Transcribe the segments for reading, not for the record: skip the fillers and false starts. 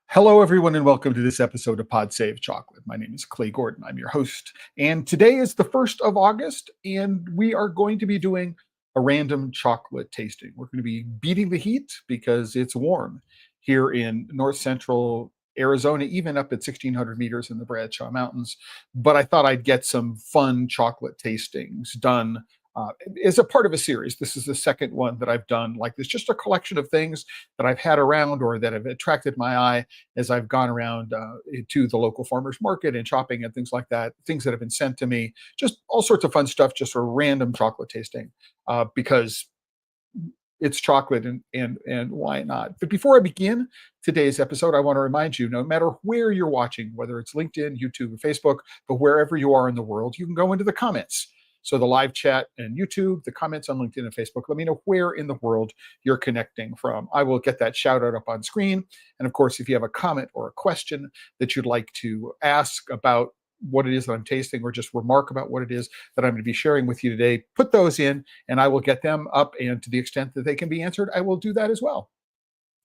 Hello, everyone, and welcome to this episode of Pod Save Chocolate. My name is Clay Gordon. I'm your host. And today is the 1st of August, and we are going to be doing a random chocolate tasting. We're going to be beating the heat because it's warm here in north central Arizona, even up at 1,600 meters in the Bradshaw Mountains. But I thought I'd get some fun chocolate tastings done as a part of a series. This is the second one that I've done like this, just a collection of things that I've had around or that have attracted my eye as I've gone around to the local farmers market and shopping and things like that, things that have been sent to me, just all sorts of fun stuff, just for random chocolate tasting because it's chocolate and why not? But before I begin today's episode, I want to remind you, no matter where you're watching, whether it's LinkedIn, YouTube, or Facebook, but wherever you are in the world, you can go into the comments. So the live chat and YouTube, the comments on LinkedIn and Facebook, let me know where in the world you're connecting from. I will get that shout out up on screen. And of course, if you have a comment or a question that you'd like to ask about what it is that I'm tasting or just remark about what it is that I'm going to be sharing with you today, put those in and I will get them up. And to the extent that they can be answered, I will do that as well.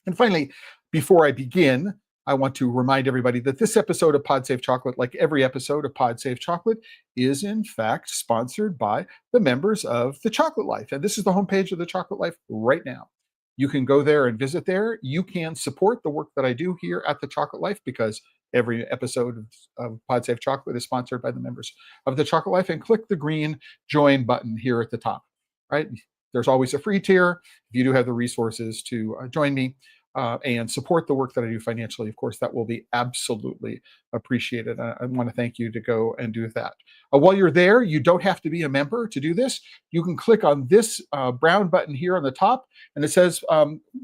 And finally, before I begin, I want to remind everybody that this episode of Pod Save Chocolate, like every episode of Pod Save Chocolate, is in fact sponsored by the members of The Chocolate Life. And this is the homepage of The Chocolate Life right now. You can go there and visit there. You can support the work that I do here at The Chocolate Life because every episode of Pod Save Chocolate is sponsored by the members of The Chocolate Life. And click the green join button here at the top, right? There's always a free tier. If you do have the resources to join me, and support the work that I do financially, of course, that will be absolutely appreciated. I want to thank you to go and do that. While you're there, you don't have to be a member to do this. You can click on this brown button here on the top, and it says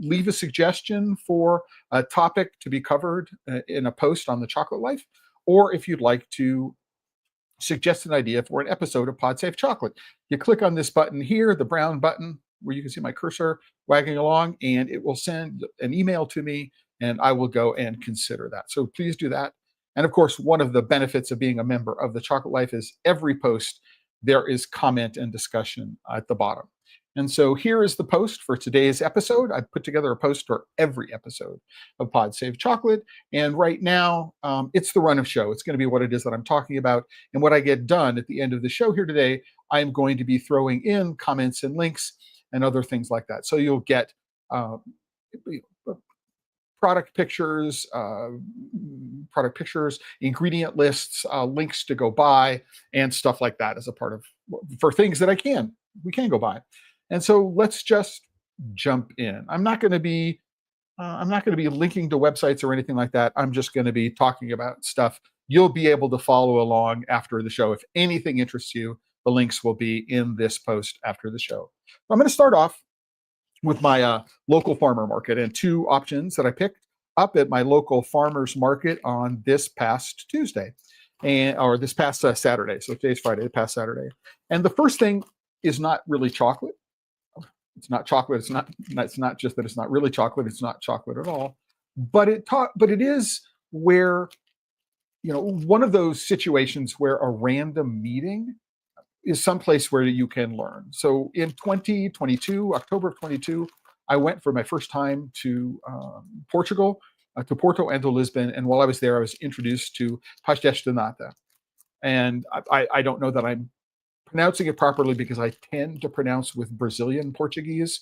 leave a suggestion for a topic to be covered in a post on The Chocolate Life, or if you'd like to suggest an idea for an episode of Pod Save Chocolate. You click on this button here, the brown button, where you can see my cursor wagging along, and it will send an email to me, and I will go and consider that. So please do that. And of course, one of the benefits of being a member of The Chocolate Life is every post, there is comment and discussion at the bottom. And so here is the post for today's episode. I put together a post for every episode of Pod Save Chocolate. And right now, it's the run of show. It's going to be what it is that I'm talking about. And what I get done at the end of the show here today, I'm going to be throwing in comments and links and other things like that. So you'll get product pictures, ingredient lists, links to go buy, and stuff like that as a part of for things that we can go buy. And so let's just jump in. I'm not going to be linking to websites or anything like that. I'm just going to be talking about stuff. You'll be able to follow along after the show. If anything interests you, the links will be in this post after the show. I'm going to start off with my local farmer market and two options that I picked up at my local farmers market on this past Tuesday, or this past Saturday. So today's Friday, past Saturday. And the first thing is not really chocolate. It's not chocolate. It's not just that it's not really chocolate. It's not chocolate at all. But it is where, one of those situations where a random meeting is someplace where you can learn. So in 2022, October of 22, I went for my first time to Portugal, to Porto and to Lisbon. And while I was there, I was introduced to pastéis de nata. And I don't know that I'm pronouncing it properly because I tend to pronounce with Brazilian Portuguese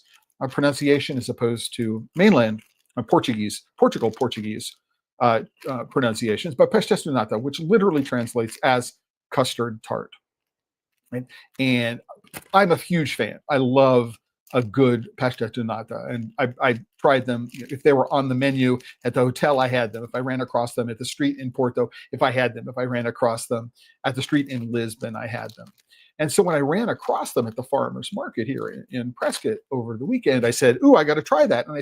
pronunciation as opposed to mainland Portugal Portuguese pronunciations. But pastéis de nata, which literally translates as custard tart. right? And I'm a huge fan. I love a good pasta tunata, and I tried them. If they were on the menu at the hotel, I had them. If I ran across them at the street in Porto, if I had them. If I ran across them at the street in Lisbon, I had them. And so when I ran across them at the farmers market here in Prescott over the weekend, I said, "Ooh, I got to try that." And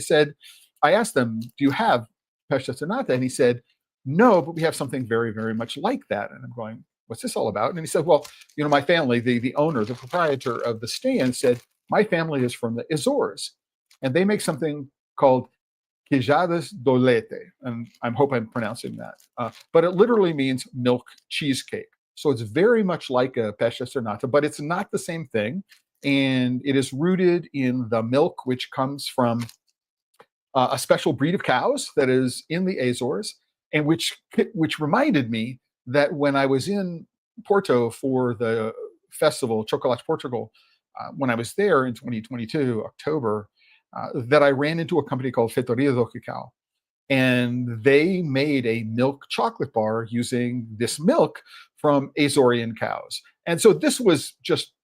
I asked them, "Do you have pasta tunata?" And he said, "No, but we have something very, very much like that." And I'm going, "What's this all about?" And he said, "Well, my family, the owner, the proprietor of the stand said, my family is from the Azores, and they make something called quijadas do leite." And I hope I'm pronouncing that. But it literally means milk cheesecake. So it's very much like a pesce sonata, but it's not the same thing. And it is rooted in the milk, which comes from a special breed of cows that is in the Azores, and which reminded me that when I was in Porto for the festival Chocolate Portugal, when I was there in 2022 October, that I ran into a company called Feitoria do Cacau, and they made a milk chocolate bar using this milk from Azorean cows. And so this was just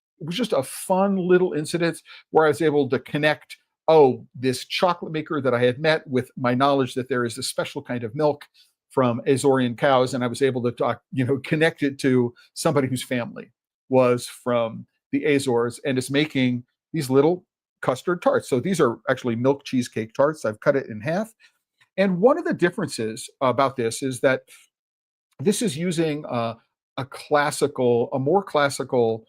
a fun little incident where I was able to connect, oh, this chocolate maker that I had met with my knowledge that there is a special kind of milk from Azorean cows, and I was able to connect it to somebody whose family was from the Azores and is making these little custard tarts. So these are actually milk cheesecake tarts. I've cut it in half. And one of the differences about this is that this is using a more classical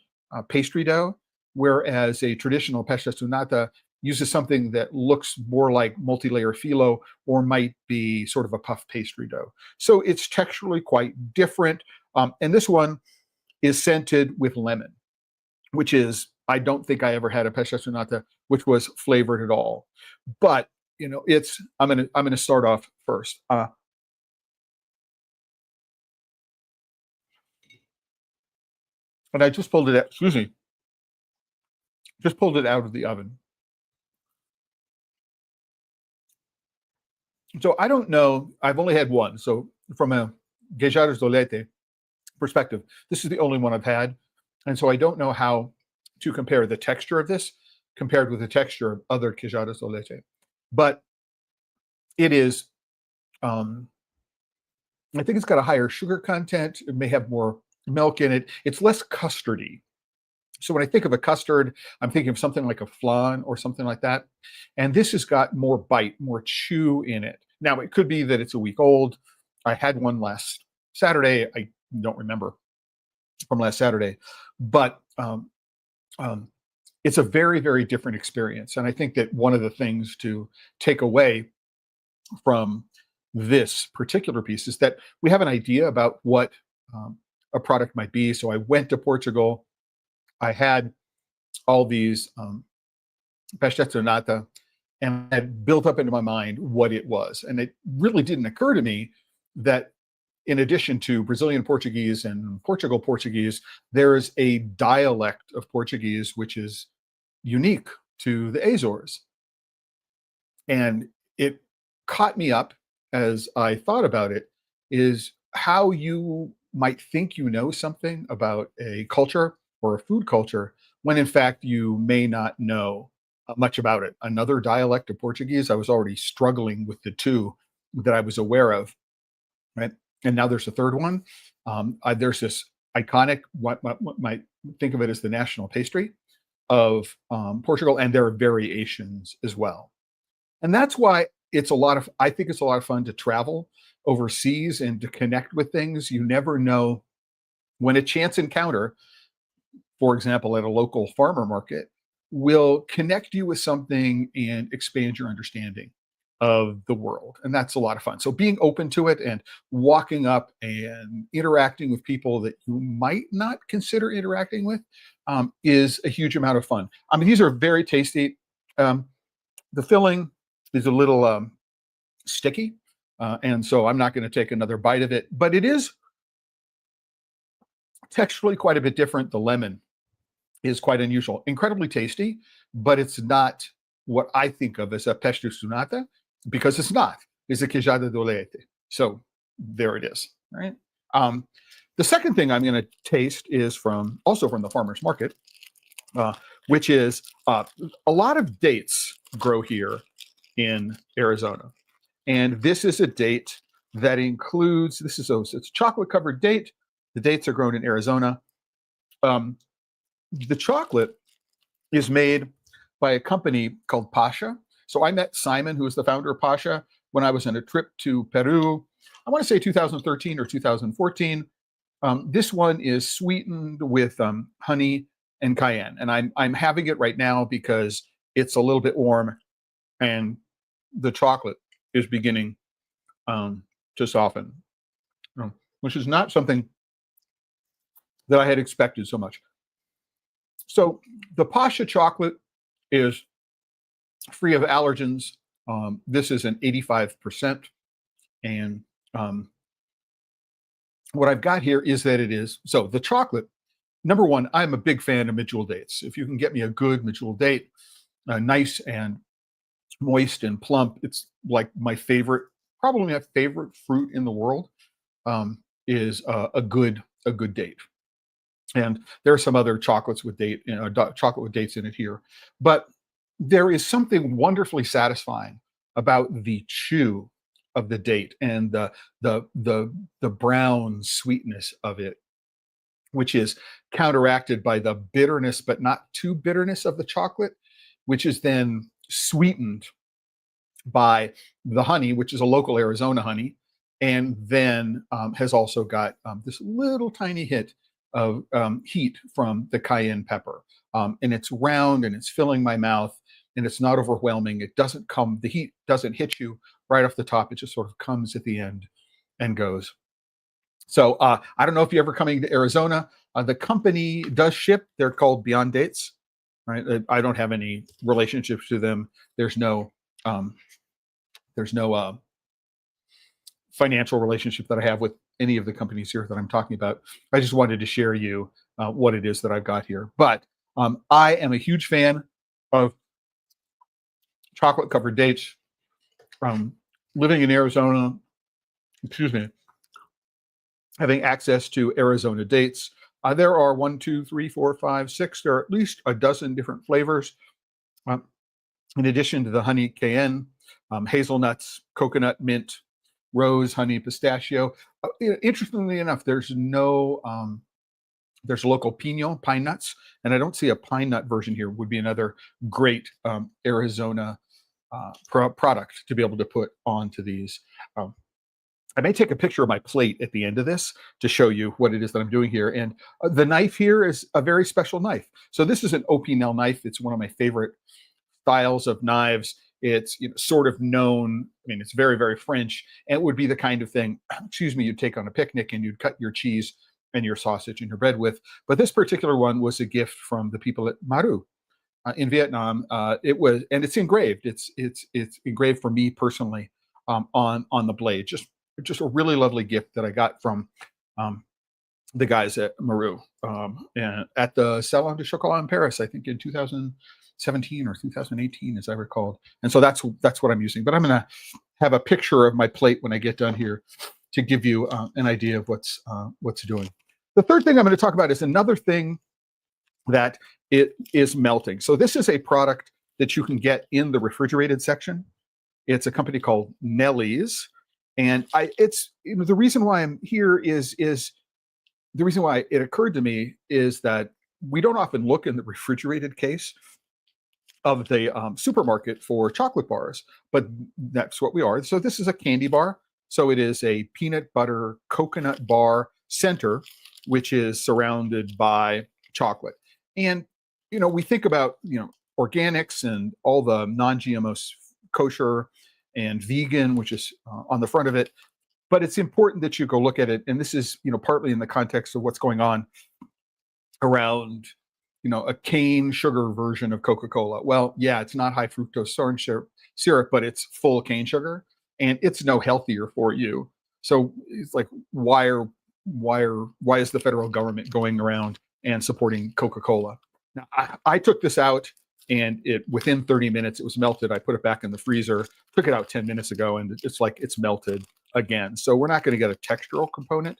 pastry dough, whereas a traditional pasta tunata uses something that looks more like multi-layer filo or might be sort of a puff pastry dough. So it's texturally quite different. And this one is scented with lemon, which is, I don't think I ever had a pasta tunata which was flavored at all. But I'm gonna start off first. And I just pulled it out, excuse me, just pulled it out of the oven. So I don't know. I've only had one. So from a Guejadas Dolete perspective, this is the only one I've had. And so I don't know how to compare the texture of this compared with the texture of other Guejadas Dolete. But it is, um, I think it's got a higher sugar content. It may have more milk in it. It's less custardy. So when I think of a custard, I'm thinking of something like a flan or something like that. And this has got more bite, more chew in it. Now, it could be that it's a week old. I had one last Saturday. I don't remember from last Saturday, but um, it's a very, very different experience. And I think that one of the things to take away from this particular piece is that we have an idea about what a product might be. So I went to Portugal. I had all these pasta nata, and I had built up into my mind what it was. And it really didn't occur to me that in addition to Brazilian Portuguese and Portugal Portuguese, there is a dialect of Portuguese which is unique to the Azores. And it caught me up as I thought about it, is how you might think you know something about a culture or a food culture when in fact you may not know much about it. Another dialect of Portuguese, I was already struggling with the two that I was aware of, right? And now there's a third one. There's this iconic, what might think of it as the national pastry of Portugal, and there are variations as well. And that's why I think it's a lot of fun to travel overseas and to connect with things. You never know when a chance encounter, for example, at a local farmer market, will connect you with something and expand your understanding of the world. And that's a lot of fun. So being open to it and walking up and interacting with people that you might not consider interacting with is a huge amount of fun. I mean, these are very tasty. The filling is a little sticky, and so I'm not going to take another bite of it. But it is texturally quite a bit different. The lemon is quite unusual, incredibly tasty, but it's not what I think of as a pesto sunata because it's not. It's a queijada do leite. So there it is, right? Um, The second thing I'm going to taste is also from the farmer's market, which is a lot of dates grow here in Arizona. And this is a date that includes, it's a chocolate covered date. The dates are grown in Arizona. The chocolate is made by a company called Pasha. So I met Simon, who is the founder of Pasha, when I was on a trip to Peru. I want to say 2013 or 2014. This one is sweetened with honey and cayenne, and I'm having it right now because it's a little bit warm, and the chocolate is beginning to soften, which is not something that I had expected so much. So the Pasha chocolate is free of allergens. This is an 85%, and what I've got here is that the chocolate. Number one, I'm a big fan of medjool dates. If you can get me a good medjool date, nice and moist and plump, it's like probably my favorite fruit in the world, is a good date. And there are some other chocolate with dates in it here, but there is something wonderfully satisfying about the chew of the date and the brown sweetness of it, which is counteracted by the bitterness, but not too bitterness of the chocolate, which is then sweetened by the honey, which is a local Arizona honey, and then has also got this little tiny hit of heat from the cayenne pepper. And it's round and it's filling my mouth, and it's not overwhelming. The heat doesn't hit you right off the top. It just sort of comes at the end and goes. So I don't know if you're ever coming to Arizona. The company does ship. They're called Beyond Dates, right? I don't have any relationships to them. There's no financial relationship that I have with any of the companies here that I'm talking about. I just wanted to share you what it is that I've got here. But I am a huge fan of chocolate covered dates. Living in Arizona, having access to Arizona dates. There are 1, 2, 3, 4, 5, 6. There are at least a dozen different flavors. In addition to the honey cayenne, hazelnuts, coconut, mint, rose, honey, pistachio. Interestingly enough, there's local pine nuts, and I don't see a pine nut version here. Would be another great Arizona product to be able to put onto these. I may take a picture of my plate at the end of this to show you what it is that I'm doing here. And the knife here is a very special knife. So this is an Opinel knife. It's one of my favorite styles of knives. It's sort of known. I mean, it's very, very French, and it would be the kind of thing, you'd take on a picnic and you'd cut your cheese and your sausage and your bread with. But this particular one was a gift from the people at Maru in Vietnam. It's engraved. It's engraved for me personally on the blade. Just a really lovely gift that I got from the guys at Maru and at the Salon de Chocolat in Paris, I think in 2017 or 2018, as I recalled. And so that's what I'm using. But I'm going to have a picture of my plate when I get done here to give you an idea of what's doing. The third thing I'm going to talk about is another thing that it is melting. So this is a product that you can get in the refrigerated section. It's a company called Nellie's. And the reason why I'm here is the reason why it occurred to me is that we don't often look in the refrigerated case of the supermarket for chocolate bars, but that's what we are. So this is a candy bar. So it is a peanut butter coconut bar center, which is surrounded by chocolate. And, we think about, organics and all the non-GMO kosher and vegan, which is on the front of it. But it's important that you go look at it. And this is, partly in the context of what's going on around, a cane sugar version of Coca-Cola. Well, yeah, it's not high fructose corn syrup, but it's full cane sugar, and it's no healthier for you. So it's like, why is the federal government going around and supporting Coca-Cola? Now, I took this out, and within 30 minutes it was melted. I put it back in the freezer, took it out 10 minutes ago, and it's like it's melted again. So we're not going to get a textural component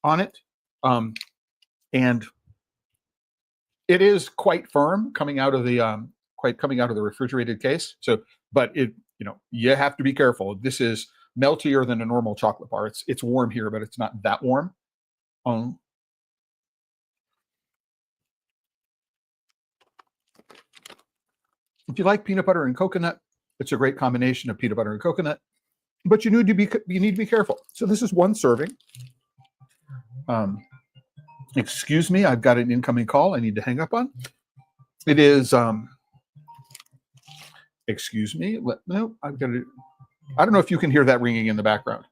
on it. And it is quite firm coming out of the refrigerated case. So, but you have to be careful. This is meltier than a normal chocolate bar. It's warm here, but it's not that warm. If you like peanut butter and coconut, it's a great combination of peanut butter and coconut. But you need to be careful. So this is one serving. Excuse me, I've got an incoming call I need to hang up on. It is. Excuse me. No, I've got to. I don't know if you can hear that ringing in the background,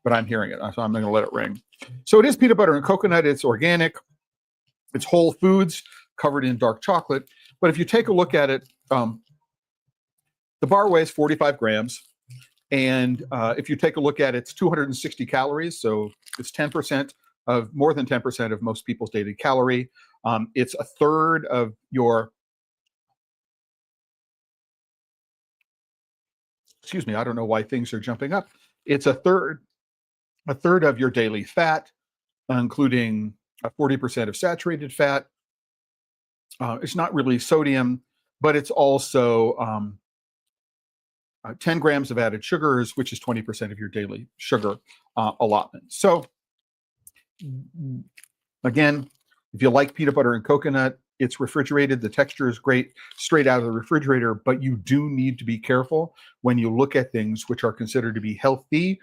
but I'm hearing it, so I'm going to let it ring. So it is peanut butter and coconut. It's organic. It's whole foods covered in dark chocolate. But if you take a look at it, the bar weighs 45 grams. And if you take a look at it, it's 260 calories. So it's more than 10% of most people's daily calorie. It's a third of your, excuse me, I don't know why things are jumping up. It's a third of your daily fat, including 40% of saturated fat. It's not really sodium, but it's also 10 grams of added sugars, which is 20% of your daily sugar allotment. So again, if you like peanut butter and coconut, it's refrigerated. The texture is great straight out of the refrigerator, but you do need to be careful when you look at things which are considered to be healthy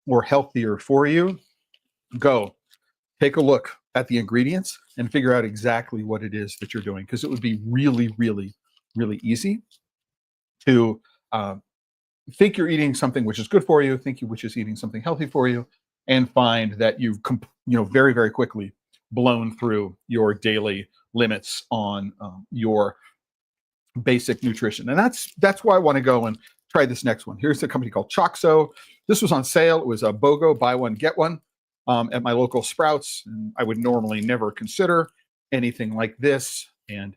or healthier for you. Go take a look at the ingredients and figure out exactly what it is that you're doing, because it would be really, really, really easy to think you're eating something which is good for you, which is eating something healthy for you, and find that you've very, very quickly blown through your daily limits on your basic nutrition. And that's why I want to go and try this next one. Here's a company called Choxo. This was on sale. It was a BOGO, buy one, get one, at my local Sprouts. And I would normally never consider anything like this. And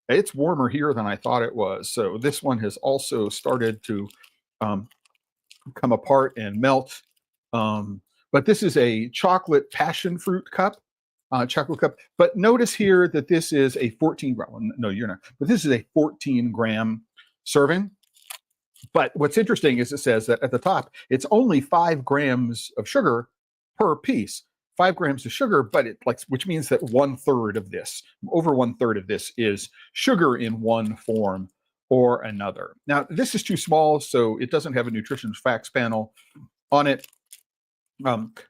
it's warmer here than I thought it was. So this one has also started to come apart and melt. But this is a chocolate passion fruit cup. Chocolate cup. But notice here that this is a 14 gram. No, you're not. But this is a 14 gram serving. But what's interesting is it says that at the top, it's only 5 grams of sugar per piece. 5 grams of sugar, but which means that over 1/3 of this is sugar in one form or another. Now, this is too small, so it doesn't have a nutrition facts panel on it.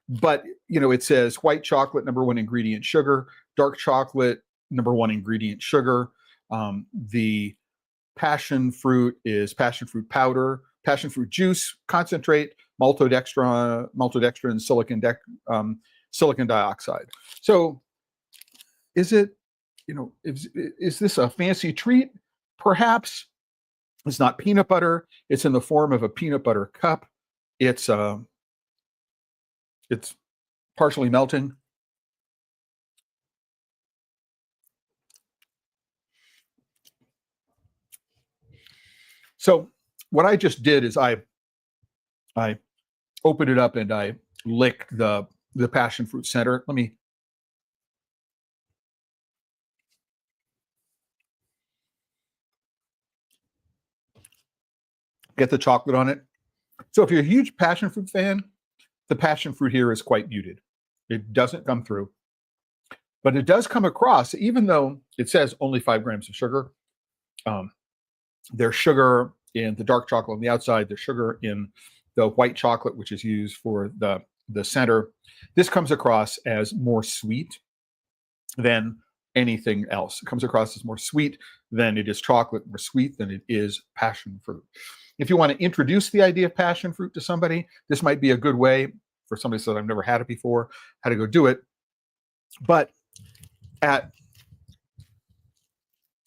But it says white chocolate, number 1 ingredient, sugar; dark chocolate, number 1 ingredient, sugar. The passion fruit is passion fruit powder, passion fruit juice, concentrate, maltodextrin, silicon dioxide. So is it, is this a fancy treat? Perhaps. It's not peanut butter. It's in the form of a peanut butter cup. It's partially melting. So what I just did is I opened it up and I licked the passion fruit center. Let me get the chocolate on it. So if you're a huge passion fruit fan, the passion fruit here is quite muted. It doesn't come through, but it does come across, even though it says only 5 grams of sugar. There's sugar in the dark chocolate on the outside. There's sugar in the white chocolate, which is used for the center. This comes across as more sweet than anything else. It comes across as more sweet than it is chocolate, more sweet than it is passion fruit. If you want to introduce the idea of passion fruit to somebody, this might be a good way for somebody who said, I've never had it before, how to go do it. But at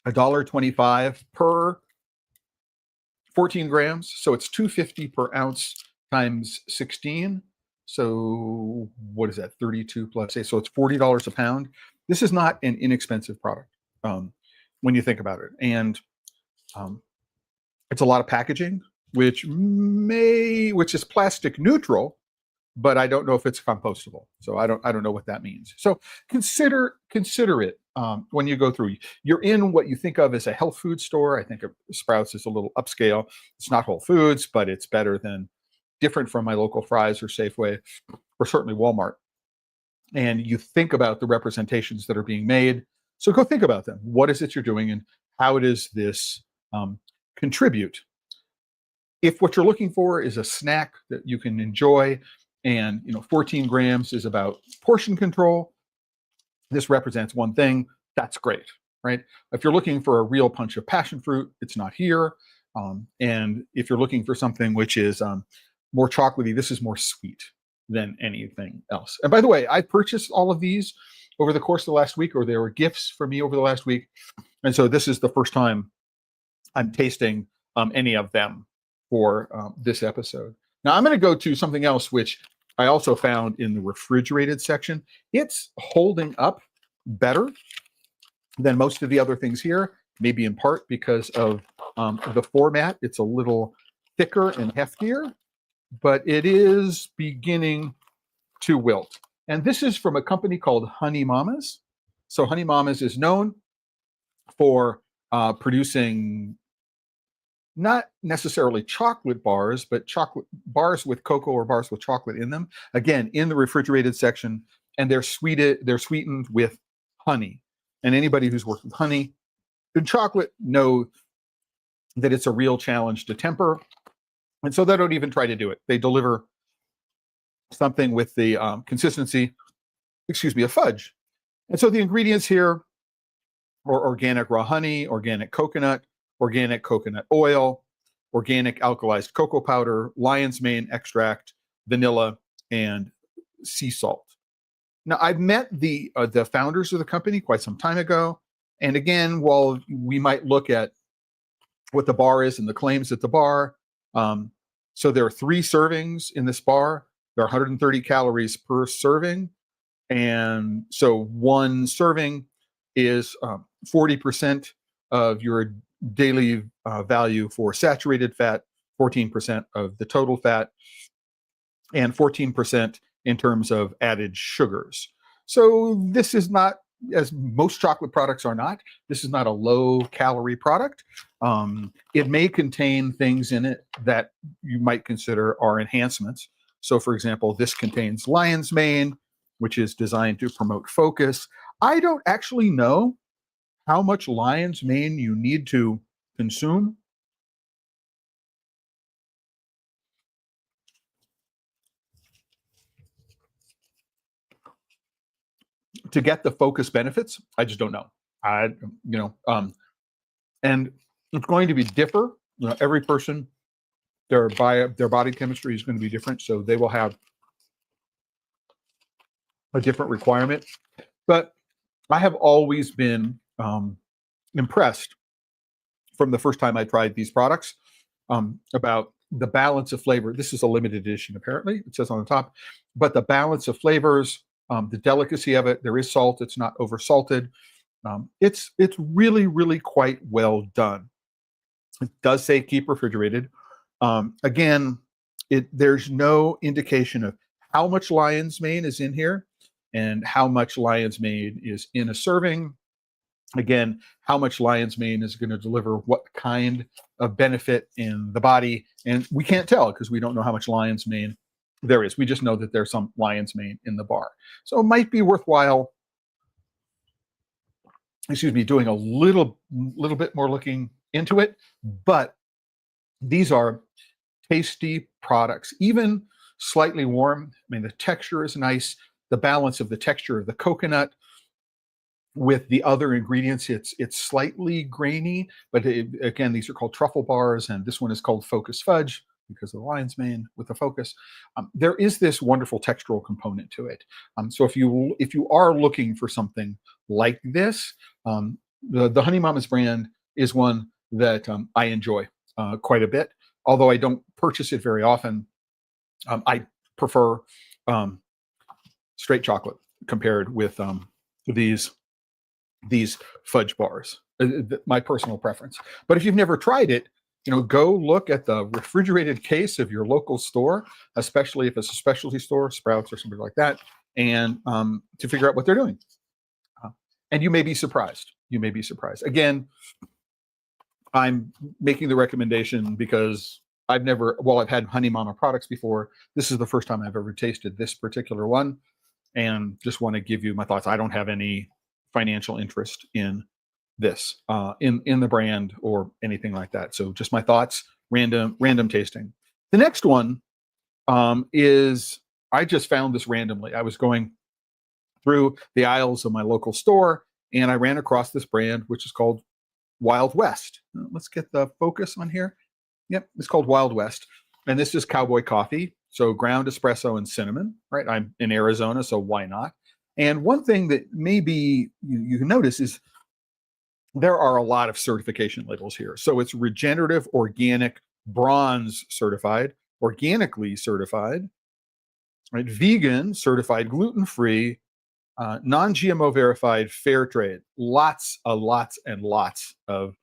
$1.25 per 14 grams, so it's $2.50 per ounce times 16. So what is that? 32 plus 8. So it's $40 a pound. This is not an inexpensive product when you think about it. And it's a lot of packaging, which is plastic neutral, but I don't know if it's compostable. So I don't know what that means. So consider it when you go through. You're in what you think of as a health food store. I think of Sprouts is a little upscale. It's not Whole Foods, but it's better than different from my local Fry's or Safeway or certainly Walmart. And you think about the representations that are being made. So go think about them. What is it you're doing, and how does this contribute? If what you're looking for is a snack that you can enjoy, and 14 grams is about portion control, this represents one thing. That's great, right? If you're looking for a real punch of passion fruit, it's not here. And if you're looking for something which is more chocolatey, this is more sweet than anything else. And by the way, I purchased all of these over the course of the last week, or they were gifts for me over the last week. And so this is the first time I'm tasting any of them for this episode. Now I'm going to go to something else, which I also found in the refrigerated section. It's holding up better than most of the other things here, maybe in part because of the format. It's a little thicker and heftier, but it is beginning to wilt. And this is from a company called Honey Mamas. So Honey Mamas is known for producing not necessarily chocolate bars, but chocolate bars with cocoa or bars with chocolate in them. Again, in the refrigerated section, and they're sweetened with honey. And anybody who's worked with honey and chocolate know that it's a real challenge to temper. And so they don't even try to do it. They deliver something with the consistency, of fudge. And so the ingredients here are organic raw honey, organic coconut oil, organic alkalized cocoa powder, lion's mane extract, vanilla, and sea salt. Now, I've met the founders of the company quite some time ago. And again, while we might look at what the bar is and the claims at the bar, so there are 3 servings in this bar. There are 130 calories per serving. And so one serving is 40% of your daily value for saturated fat, 14% of the total fat, and 14% in terms of added sugars. So this is not, as most chocolate products are not, this is not a low calorie product. It may contain things in it that you might consider are enhancements. So for example, this contains lion's mane, which is designed to promote focus. I don't actually know how much lion's mane you need to consume to get the focus benefits. I just don't know. And it's going to be differ. Every person, their body chemistry is going to be different, so they will have a different requirement. But I have always been impressed from the first time I tried these products about the balance of flavor. This is a limited edition, apparently, it says on the top, but the balance of flavors, the delicacy of it. There is salt; it's not over salted. It's really, really quite well done. It does say keep refrigerated. Again, there's no indication of how much lion's mane is in here and how much lion's mane is in a serving. Again, how much lion's mane is going to deliver what kind of benefit in the body. And we can't tell because we don't know how much lion's mane there is. We just know that there's some lion's mane in the bar. So it might be worthwhile, doing a little bit more looking into it. But these are tasty products, even slightly warm. I mean, the texture is nice. The balance of the texture of the coconut with the other ingredients, it's slightly grainy, but again, these are called truffle bars, and this one is called Focus Fudge because of the lion's mane with the focus. There is this wonderful textural component to it. So if you are looking for something like this, the Honey Mamas brand is one that I enjoy quite a bit. Although I don't purchase it very often, I prefer straight chocolate compared with these fudge bars. My personal preference. But if you've never tried it, go look at the refrigerated case of your local store, especially if it's a specialty store, Sprouts or something like that, and to figure out what they're doing. And you may be surprised. You may be surprised. Again, I'm making the recommendation because I've had Honey Mama products before. This is the first time I've ever tasted this particular one, and just want to give you my thoughts. I don't have any financial interest in this, in the brand or anything like that. So just my thoughts, random tasting. The next one is, I just found this randomly. I was going through the aisles of my local store, and I ran across this brand, which is called Wild West. Let's get the focus on here. Yep, it's called Wild West. And this is cowboy coffee. So ground espresso and cinnamon, right? I'm in Arizona, so why not? And one thing that maybe you can notice is there are a lot of certification labels here. So it's regenerative, organic, bronze certified, organically certified, right? Vegan certified, gluten-free, non-GMO verified, fair trade. Lots and lots of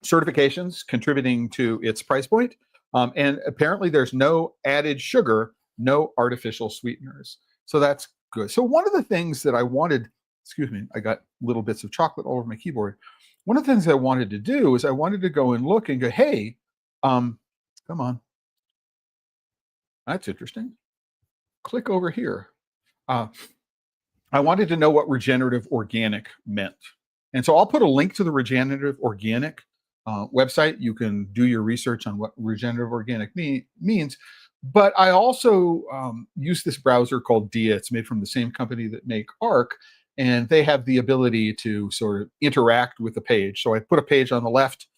certifications contributing to its price point. And apparently there's no added sugar, no artificial sweeteners. So that's good. So one of the things that I wanted, excuse me, I got little bits of chocolate all over my keyboard. One of the things I wanted to do is I wanted to go and look and go, hey, come on. That's interesting. Click over here. I wanted to know what regenerative organic meant. And so I'll put a link to the regenerative organic website. You can do your research on what regenerative organic means. But I also use this browser called Dia. It's made from the same company that make Arc, and they have the ability to sort of interact with the page. So I put a page on the left,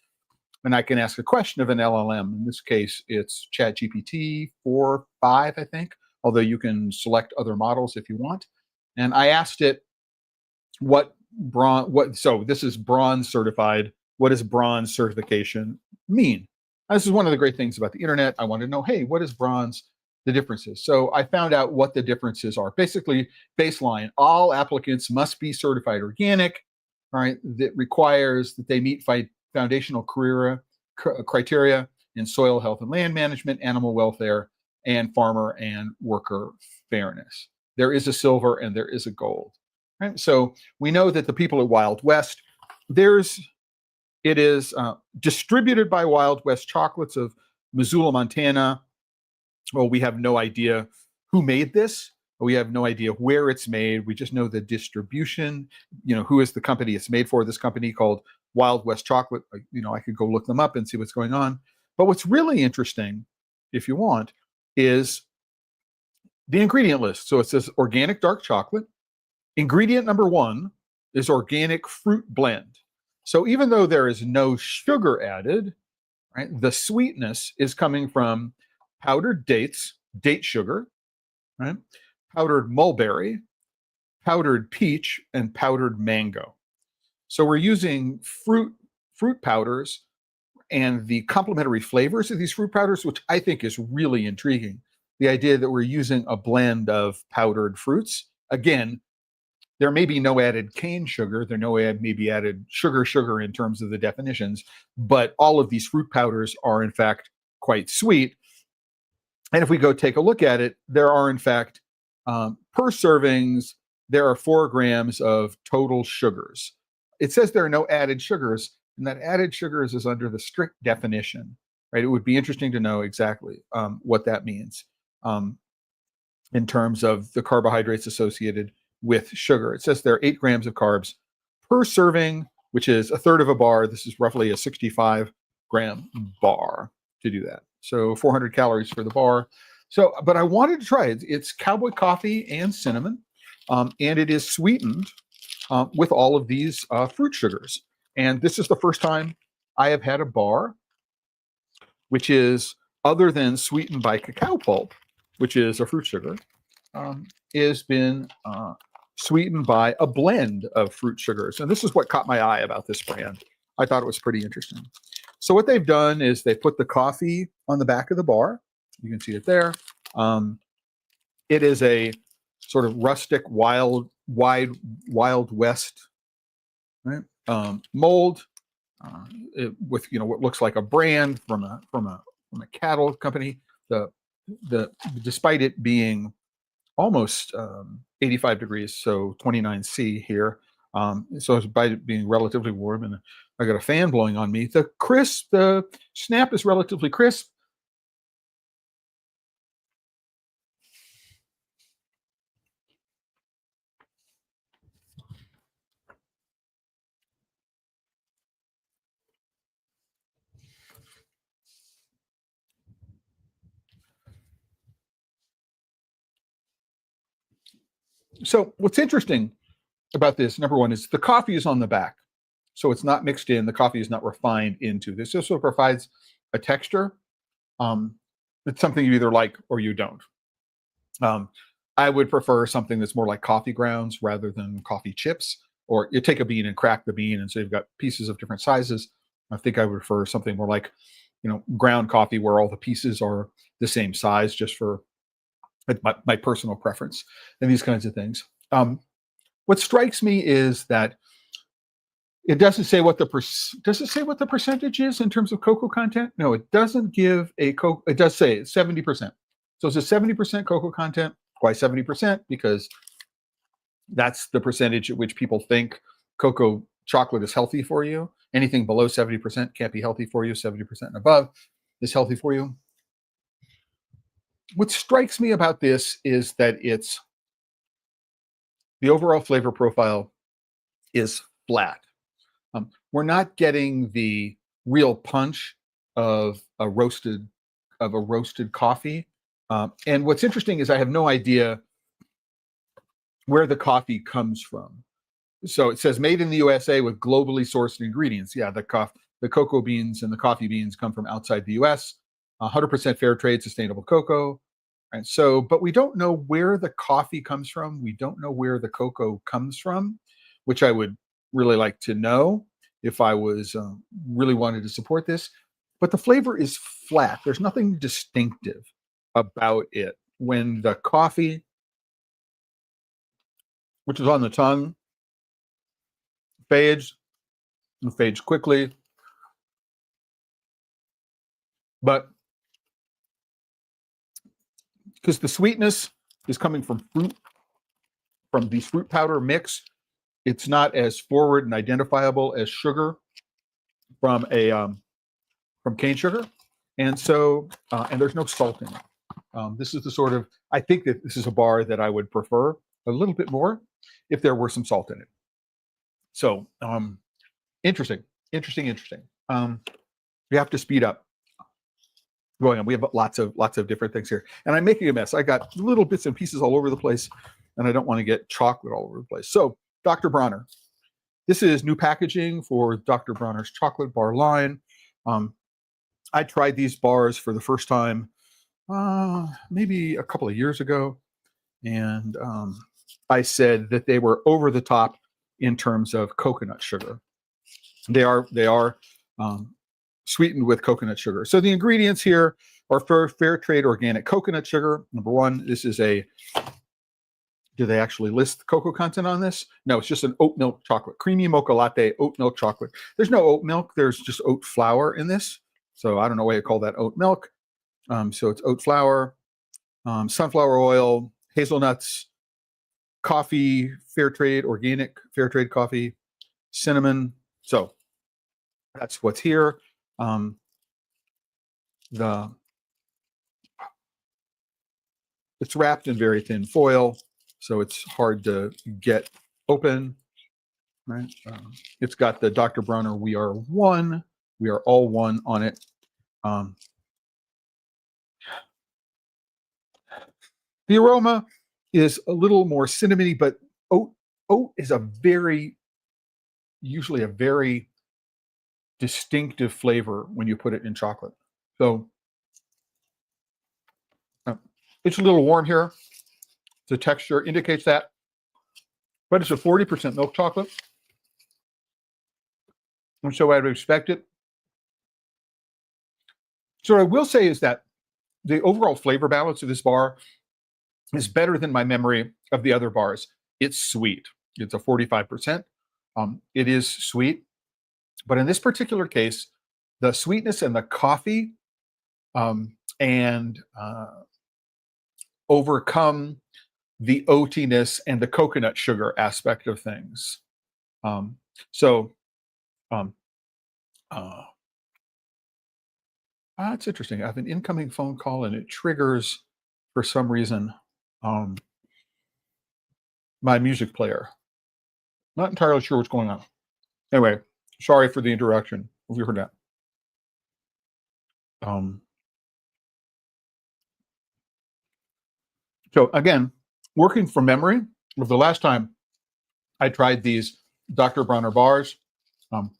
and I can ask a question of an LLM. In this case, it's ChatGPT 4.5, I think, although you can select other models if you want. And I asked it so this is bronze certified. What does bronze certification mean? Now, this is one of the great things about the internet. I want to know, hey, what is bronze, the differences? So I found out what the differences are. Basically, baseline, all applicants must be certified organic, right? That requires that they meet foundational criteria in soil health and land management, animal welfare, and farmer and worker fairness. There is a silver and there is a gold. Right? So we know that the people at Wild West, it is distributed by Wild West Chocolates of Missoula, Montana. Well, we have no idea who made this. We have no idea where it's made. We just know the distribution, who is the company it's made for, this company called Wild West Chocolate. I could go look them up and see what's going on. But what's really interesting, if you want, is the ingredient list. So it says organic dark chocolate. Ingredient number 1 is organic fruit blend. So even though there is no sugar added, right, the sweetness is coming from powdered dates, date sugar, right, powdered mulberry, powdered peach, and powdered mango. So we're using fruit powders and the complementary flavors of these fruit powders, which I think is really intriguing. The idea that we're using a blend of powdered fruits. Again, there may be no added cane sugar. There may be added sugar in terms of the definitions, but all of these fruit powders are in fact quite sweet. And if we go take a look at it, there are in fact, per servings, there are 4 grams of total sugars. It says there are no added sugars, and that added sugars is under the strict definition, right? It would be interesting to know exactly what that means in terms of the carbohydrates associated with sugar. It says there are 8 grams of carbs per serving, which is a third of a bar. This is roughly a 65-gram bar to do that. So 400 calories for the bar. So, but I wanted to try it. It's cowboy coffee and cinnamon, and it is sweetened with all of these fruit sugars. And this is the first time I have had a bar which is, other than sweetened by cacao pulp, which is a fruit sugar, has been sweetened by a blend of fruit sugars. And this is what caught my eye about this brand. I thought it was pretty interesting. So what they've done is they put the coffee on the back of the bar. You can see it there. It is a sort of rustic, Wild West, right? Mold. with what looks like a brand from a cattle company. The despite it being almost 85 degrees, so 29 C here. So despite it being relatively warm, and I got a fan blowing on me, the snap is relatively crisp. So what's interesting about this, number one, is the coffee is on the back. So it's not mixed in. The coffee is not refined into this. This also provides a texture. It's something you either like or you don't. I would prefer something that's more like coffee grounds rather than coffee chips. Or you take a bean and crack the bean, and so you've got pieces of different sizes. I think I would prefer something more like, ground coffee where all the pieces are the same size, just for my personal preference and these kinds of things. What strikes me is that it doesn't say what does it say what the percentage is in terms of cocoa content? No, it doesn't give a cocoa. It does say 70%. So it's a 70% cocoa content. Why 70%? Because that's the percentage at which people think cocoa chocolate is healthy for you. Anything below 70% can't be healthy for you. 70% and above is healthy for you. What strikes me about this is that the overall flavor profile is flat. We're not getting the real punch of a roasted coffee. And what's interesting is I have no idea where the coffee comes from. So it says made in the USA with globally sourced ingredients. Yeah, the cocoa beans and the coffee beans come from outside the US. 100% fair trade, sustainable cocoa. And so, but we don't know where the coffee comes from. We don't know where the cocoa comes from, which I would really like to know if I was really wanted to support this. But the flavor is flat. There's nothing distinctive about it. When the coffee, which is on the tongue, fades quickly, but because the sweetness is coming from fruit, from the fruit powder mix, it's not as forward and identifiable as sugar from cane sugar, and so and there's no salt in it. This is the sort of, I think that this is a bar that I would prefer a little bit more if there were some salt in it. So interesting. We have to speed up. Going on. We have lots of different things here, and I'm making a mess. I got little bits and pieces all over the place, and I don't want to get chocolate all over the place. So, Dr. Bronner, this is new packaging for Dr. Bronner's chocolate bar line. I tried these bars for the first time maybe a couple of years ago, and I said that they were over the top in terms of coconut sugar. They are sweetened with coconut sugar. So the ingredients here are fair trade organic coconut sugar. Number one, this is do they actually list cocoa content on this? No, it's just an oat milk chocolate, creamy mocha latte, oat milk chocolate. There's no oat milk, there's just oat flour in this. So I don't know why you call that oat milk. So it's oat flour, sunflower oil, hazelnuts, coffee, fair trade, organic fair trade coffee, cinnamon. So that's what's here. It's wrapped in very thin foil, so it's hard to get open. Right? It's got the Dr. Bronner "We Are One," "We Are All One" on it. The aroma is a little more cinnamony, but oat is usually a very distinctive flavor when you put it in chocolate. So it's a little warm here. The texture indicates that, but it's a 40% milk chocolate, and so I would expect it. So what I will say is that the overall flavor balance of this bar is better than my memory of the other bars. It's sweet. It's a 45%. It is sweet. But in this particular case, the sweetness and the coffee and overcome the oatiness and the coconut sugar aspect of things. Um, so um, uh, it's interesting. I have an incoming phone call and it triggers, for some reason, um, my music player. Not entirely sure what's going on. Anyway, sorry for the interruption. If you heard that. Um, so again, working from memory, with the last time I tried these Dr. Bronner bars, um,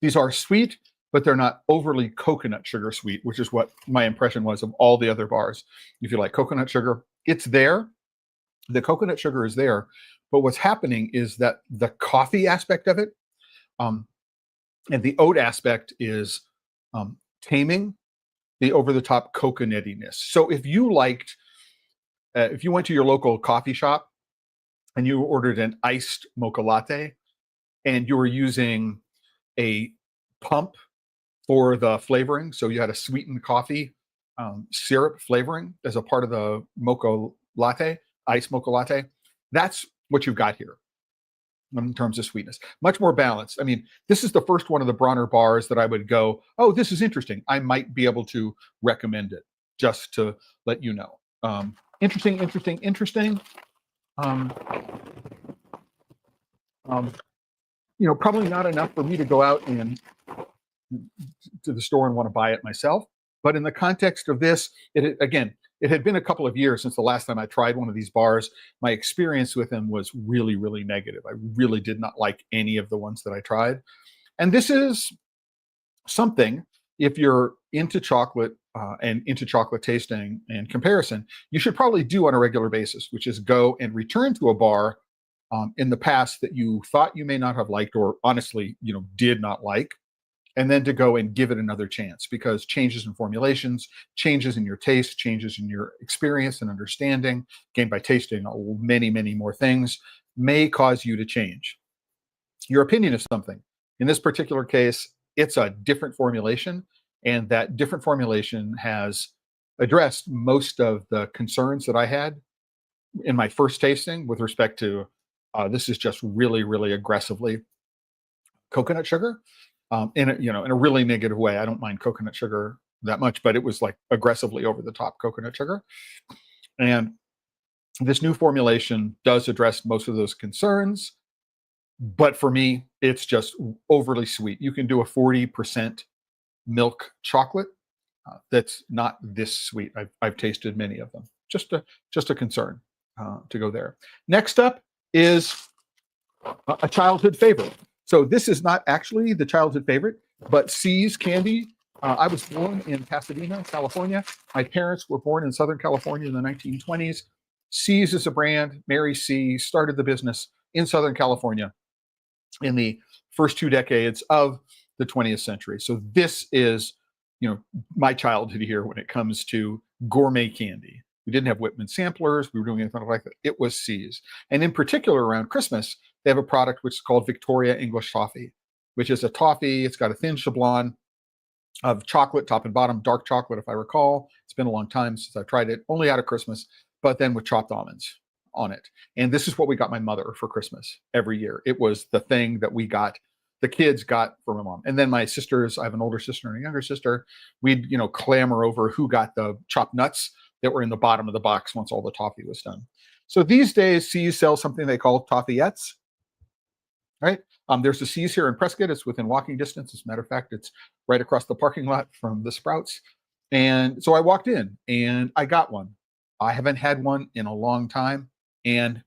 these are sweet, but they're not overly coconut sugar sweet, which is what my impression was of all the other bars. If you like coconut sugar, it's there. The coconut sugar is there, but what's happening is that the coffee aspect of it um, and the oat aspect is taming the over-the-top coconutiness. So if you went to your local coffee shop and you ordered an iced mocha latte and you were using a pump for the flavoring, so you had a sweetened coffee syrup flavoring as a part of the mocha latte, iced mocha latte, that's what you've got here in terms of sweetness. Much more balanced. I mean, this is the first one of the Bronner bars that I would go, oh, this is interesting. I might be able to recommend it just to let you know. Interesting, interesting, interesting. Um, Probably not enough for me to go out and to the store and want to buy it myself. But in the context of this, it had been a couple of years since the last time I tried one of these bars. My experience with them was really, really negative. I really did not like any of the ones that I tried. And this is something, if you're into chocolate and into chocolate tasting and comparison, you should probably do on a regular basis, which is go and return to a bar in the past that you thought you may not have liked or honestly, did not like, and then to go and give it another chance, because changes in formulations, changes in your taste, changes in your experience and understanding, gained by tasting many, many more things, may cause you to change your opinion of something. In this particular case, it's a different formulation, and that different formulation has addressed most of the concerns that I had in my first tasting with respect to this is just really, really aggressively coconut sugar in a really negative way. I don't mind coconut sugar that much, but it was like aggressively over the top coconut sugar. And this new formulation does address most of those concerns, but for me, it's just overly sweet. You can do a 40% milk chocolate that's not this sweet. I've tasted many of them. Just a concern to go there. Next up is a childhood favorite. So this is not actually the childhood favorite, but See's candy. I was born in Pasadena, California. My parents were born in Southern California in the 1920s. See's is a brand. Mary C started the business in Southern California in the first 2 decades of the 20th century. So this is, my childhood here when it comes to gourmet candy. We didn't have Whitman samplers. We were doing anything like that. It was See's. And in particular, around Christmas, they have a product which is called Victoria English Toffee, which is a toffee. It's got a thin shablon of chocolate, top and bottom, dark chocolate, if I recall. It's been a long time since I tried it, only out of Christmas, but then with chopped almonds on it. And this is what we got my mother for Christmas every year. It was the thing that the kids got for my mom. And then my sisters, I have an older sister and a younger sister, we'd, clamor over who got the chopped nuts that were in the bottom of the box once all the toffee was done. So these days, See's sells something they call toffeettes, right? There's a See's here in Prescott. It's within walking distance. As a matter of fact, it's right across the parking lot from the Sprouts. And so I walked in and I got one. I haven't had one in a long time. And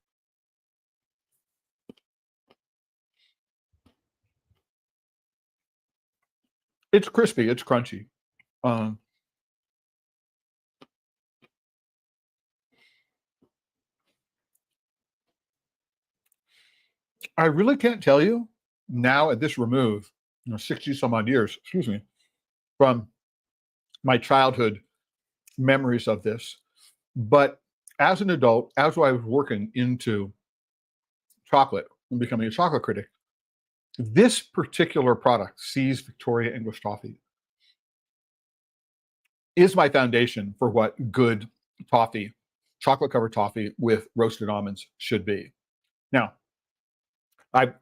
it's crispy. It's crunchy. Um, I really can't tell you now at this remove, 60 some odd years, excuse me, from my childhood memories of this. But as an adult, as I was working into chocolate and becoming a chocolate critic, This particular product, C's Victoria English Toffee, is my foundation for what good toffee, chocolate covered toffee with roasted almonds should be. Now, I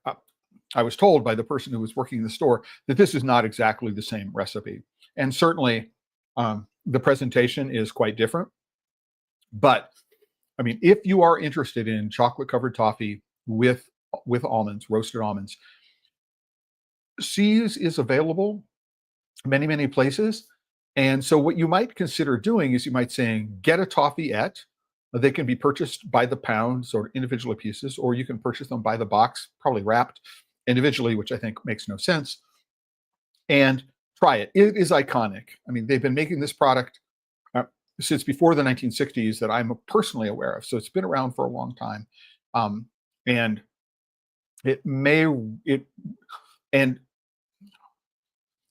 I was told by the person who was working in the store that this is not exactly the same recipe, and certainly the presentation is quite different. But I mean, if you are interested in chocolate covered toffee with almonds, roasted almonds, C's is available many places. And so what you might consider doing is you might saying get a toffeeette. They can be purchased by the pounds or individual pieces, or you can purchase them by the box, probably wrapped individually, which I think makes no sense. And try it. It is iconic. I mean, they've been making this product since before the 1960s that I'm personally aware of. So it's been around for a long time. And it may it and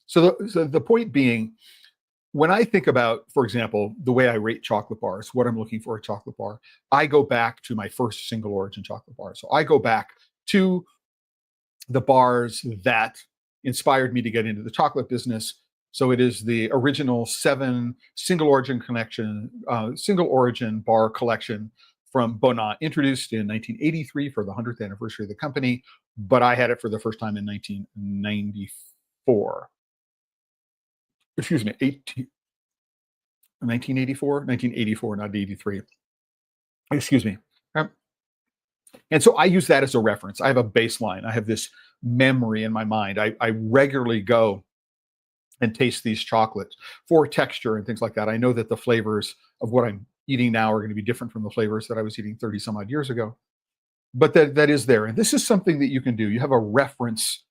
so the point being, when I think about, for example, the way I rate chocolate bars, what I'm looking for a chocolate bar, I go back to my first single origin chocolate bar. So I go back to the bars that inspired me to get into the chocolate business. So it is the original 7 single origin bar collection from Bonat, introduced in 1983 for the 100th anniversary of the company, but I had it for the first time in 1994. Excuse me, 1984, not 83. Excuse me. And so I use that as a reference. I have a baseline. I have this memory in my mind. I regularly go and taste these chocolates for texture and things like that. I know that the flavors of what I'm eating now are going to be different from the flavors that I was eating 30 some odd years ago. But that is there. And this is something that you can do. You have a reference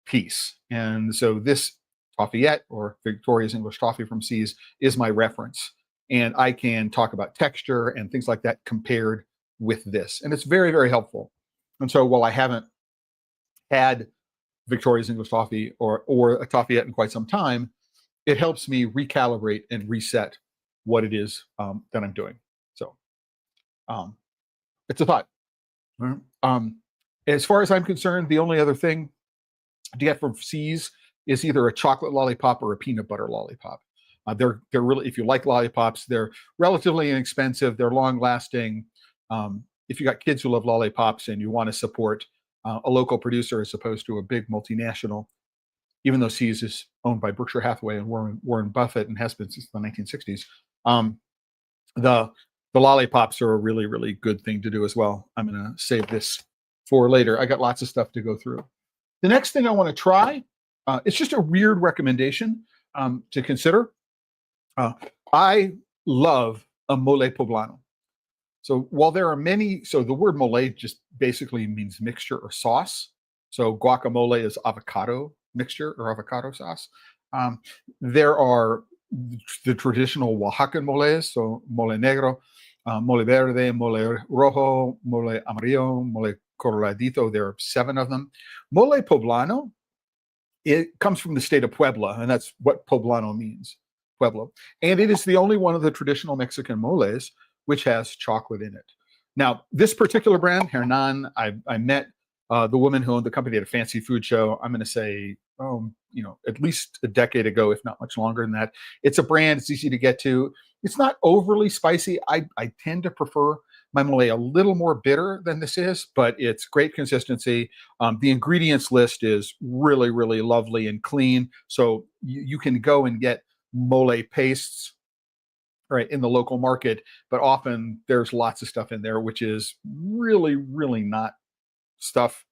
piece. And so this toffeeette, or Victoria's English Toffee from C's, is my reference. And I can talk about texture and things like that compared with this. And it's very helpful. And so while I haven't had Victoria's English Toffee or a toffeeette in quite some time, it helps me recalibrate and reset what it is that I'm doing. So it's a thought. As far as I'm concerned, the only other thing to get from C's is either a chocolate lollipop or a peanut butter lollipop. They're really, if you like lollipops, they're relatively inexpensive. They're long lasting. If you got kids who love lollipops and you want to support a local producer as opposed to a big multinational, even though C's is owned by Berkshire Hathaway and Warren Buffett and has been since the 1960s, the lollipops are a really good thing to do as well. I'm going to save this for later. I got lots of stuff to go through. The next thing I want to try, it's just a weird recommendation to consider. I love a mole poblano. So while there are many, so the word mole just basically means mixture or sauce. So guacamole is avocado mixture or avocado sauce. There are the traditional Oaxacan moles, so mole negro, mole verde, mole rojo, mole amarillo, mole coloradito. There are 7 of them. Mole poblano, it comes from the state of Puebla, and that's what poblano means, Pueblo. And it is the only one of the traditional Mexican moles which has chocolate in it. Now, this particular brand, Hernan, I met the woman who owned the company at a fancy food show. I'm going to say, at least a decade ago, if not much longer than that. It's a brand. It's easy to get to. It's not overly spicy. I tend to prefer my mole a little more bitter than this is, but it's great consistency. The ingredients list is really lovely and clean. So you can go and get mole pastes right in the local market, but often there's lots of stuff in there which is really not stuff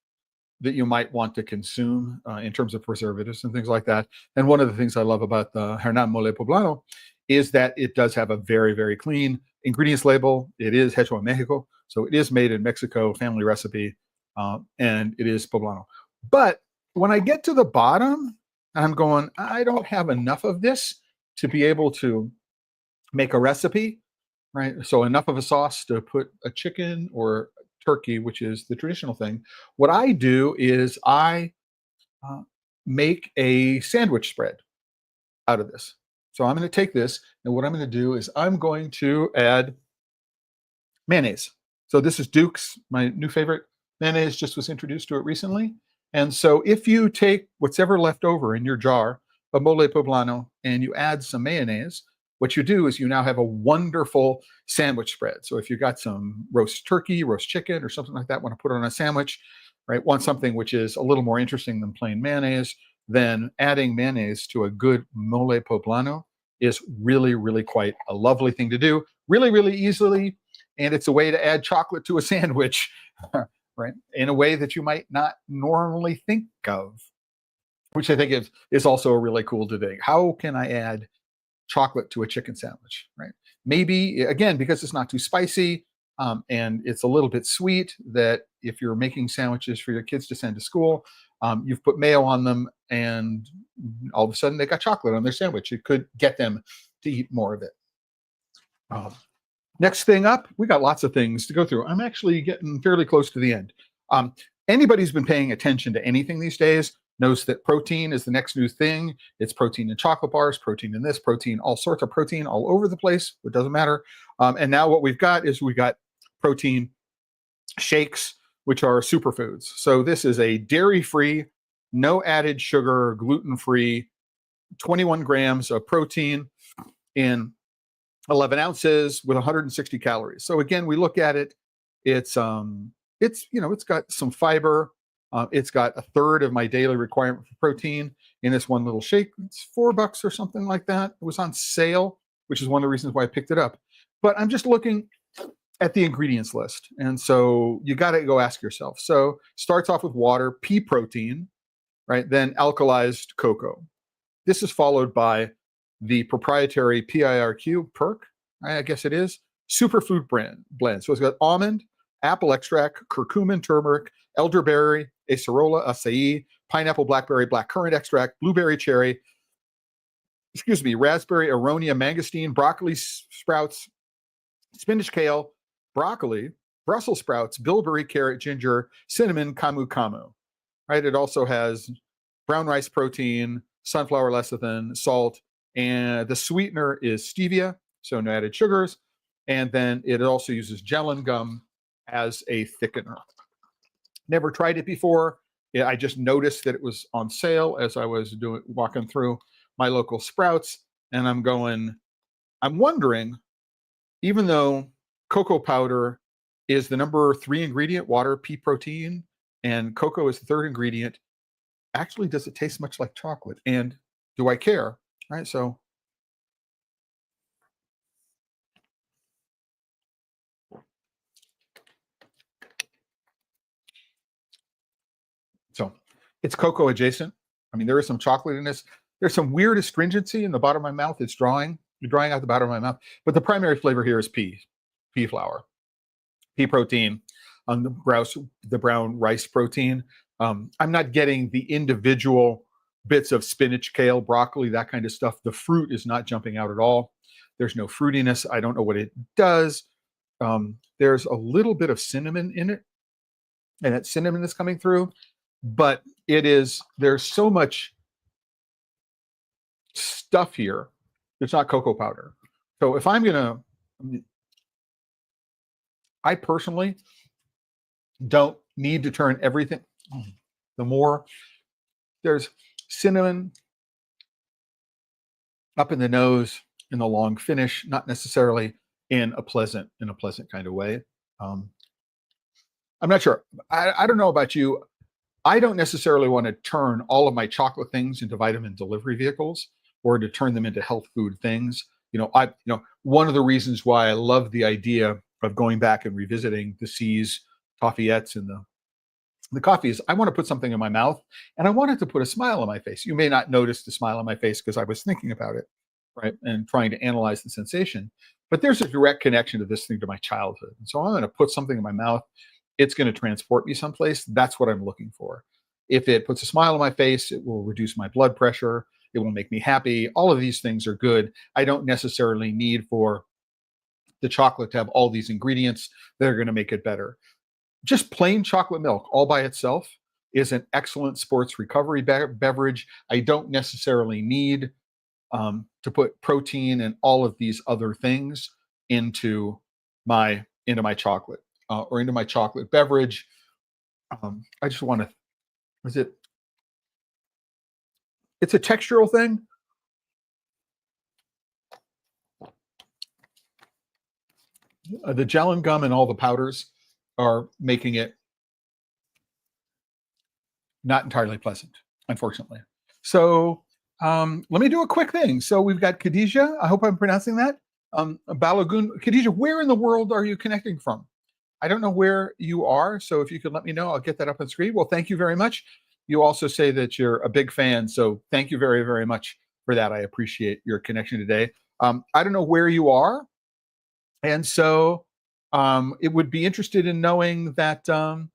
that you might want to consume in terms of preservatives and things like that. And one of the things I love about the Hernan Mole Poblano is that it does have a very clean ingredients label. It is hecho en Mexico, so it is made in Mexico, family recipe, and it is poblano. But when I get to the bottom, I'm going, I don't have enough of this to be able to make a recipe, right? So enough of a sauce to put a chicken or turkey, which is the traditional thing. What I do is I make a sandwich spread out of this. So I'm going to take this, and what I'm going to do is I'm going to add mayonnaise. So this is Duke's, my new favorite mayonnaise, just was introduced to it recently. And so if you take what's ever left over in your jar of mole poblano and you add some mayonnaise, what you do is you now have a wonderful sandwich spread. So if you got some roast turkey, roast chicken, or something like that, want to put it on a sandwich, right? Want something which is a little more interesting than plain mayonnaise, then adding mayonnaise to a good mole poblano is really, really quite a lovely thing to do, really, really easily. And it's a way to add chocolate to a sandwich, right? In a way that you might not normally think of, which I think is also a really cool thing. How can I add chocolate to a chicken sandwich, right? Maybe, again, because it's not too spicy and it's a little bit sweet, that if you're making sandwiches for your kids to send to school, you've put mayo on them and all of a sudden they got chocolate on their sandwich. It could get them to eat more of it. Next thing up, we got lots of things to go through. I'm actually getting fairly close to the end. Anybody who's been paying attention to anything these days knows that protein is the next new thing. It's protein in chocolate bars, protein in this, protein, all sorts of protein all over the place. It doesn't matter. And now what we've got is we got protein shakes, which are superfoods. So this is a dairy-free, no added sugar, gluten-free, 21 grams of protein in 11 ounces with 160 calories. So again, we look at it, it's got some fiber. It's got a third of my daily requirement for protein in this one little shake. It's $4 or something like that. It was on sale, which is one of the reasons why I picked it up. But I'm just looking at the ingredients list. And so you got to go ask yourself. So starts off with water, pea protein, right? Then alkalized cocoa. This is followed by the proprietary PIRQ, perk, I guess it is, superfood blend. So it's got almond, apple extract, curcumin, turmeric, elderberry, acerola, acai, pineapple, blackberry, blackcurrant extract, blueberry cherry, raspberry, aronia, mangosteen, broccoli sprouts, spinach, kale, broccoli, Brussels sprouts, bilberry, carrot, ginger, cinnamon, camu camu. Right? It also has brown rice protein, sunflower lecithin, salt, and the sweetener is stevia, so no added sugars. And then it also uses gellan gum as a thickener. Never tried it before. I just noticed that it was on sale as I was walking through my local Sprouts, and I'm wondering, even though cocoa powder is the number 3 ingredient, water, pea protein, and cocoa is the 3rd ingredient, actually, does it taste much like chocolate? And do I care? Right? So it's cocoa adjacent. I mean, there is some chocolate in this. There's some weird astringency in the bottom of my mouth. It's drying out the bottom of my mouth. But the primary flavor here is pea flour, pea protein, on the brown rice protein. I'm not getting the individual bits of spinach, kale, broccoli, that kind of stuff. The fruit is not jumping out at all. There's no fruitiness. I don't know what it does. There's a little bit of cinnamon in it, and that cinnamon is coming through, but there's so much stuff here. It's not cocoa powder. So if I personally don't need to turn everything. The more there's cinnamon up in the nose, in the long finish, not necessarily in a pleasant kind of way. I'm not sure. I don't know about you. I don't necessarily want to turn all of my chocolate things into vitamin delivery vehicles or to turn them into health food things. One of the reasons why I love the idea of going back and revisiting the C's, Toffeettes, and the coffee is I want to put something in my mouth and I want it to put a smile on my face. You may not notice the smile on my face because I was thinking about it, right? And trying to analyze the sensation. But there's a direct connection to this thing to my childhood. And so I'm going to put something in my mouth. It's going to transport me someplace. That's what I'm looking for. If it puts a smile on my face, it will reduce my blood pressure. It will make me happy. All of these things are good. I don't necessarily need for the chocolate to have all these ingredients that are going to make it better. Just plain chocolate milk all by itself is an excellent sports recovery beverage. I don't necessarily need to put protein and all of these other things into my chocolate or into my chocolate beverage. I just want to Is it? It's a textural thing. The gel and gum and all the powders are making it not entirely pleasant, unfortunately. So let me do a quick thing. So we've got Khadija. I hope I'm pronouncing that. Balagoon. Khadija, where in the world are you connecting from? I don't know where you are. So if you could let me know, I'll get that up on screen. Well, thank you very much. You also say that you're a big fan. So thank you very, very much for that. I appreciate your connection today. I don't know where you are. And so it would be interested in knowing that um,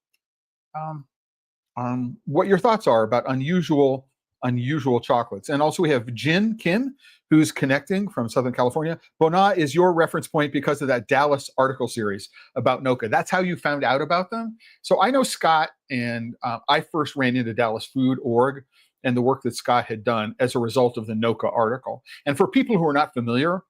what your thoughts are about unusual chocolates. And also we have Jin Kim, who's connecting from Southern California. Bona is your reference point because of that Dallas article series about Noka. That's how you found out about them. So I know Scott, and I first ran into Dallas Food Org and the work that Scott had done as a result of the Noka article. And for people who are not familiar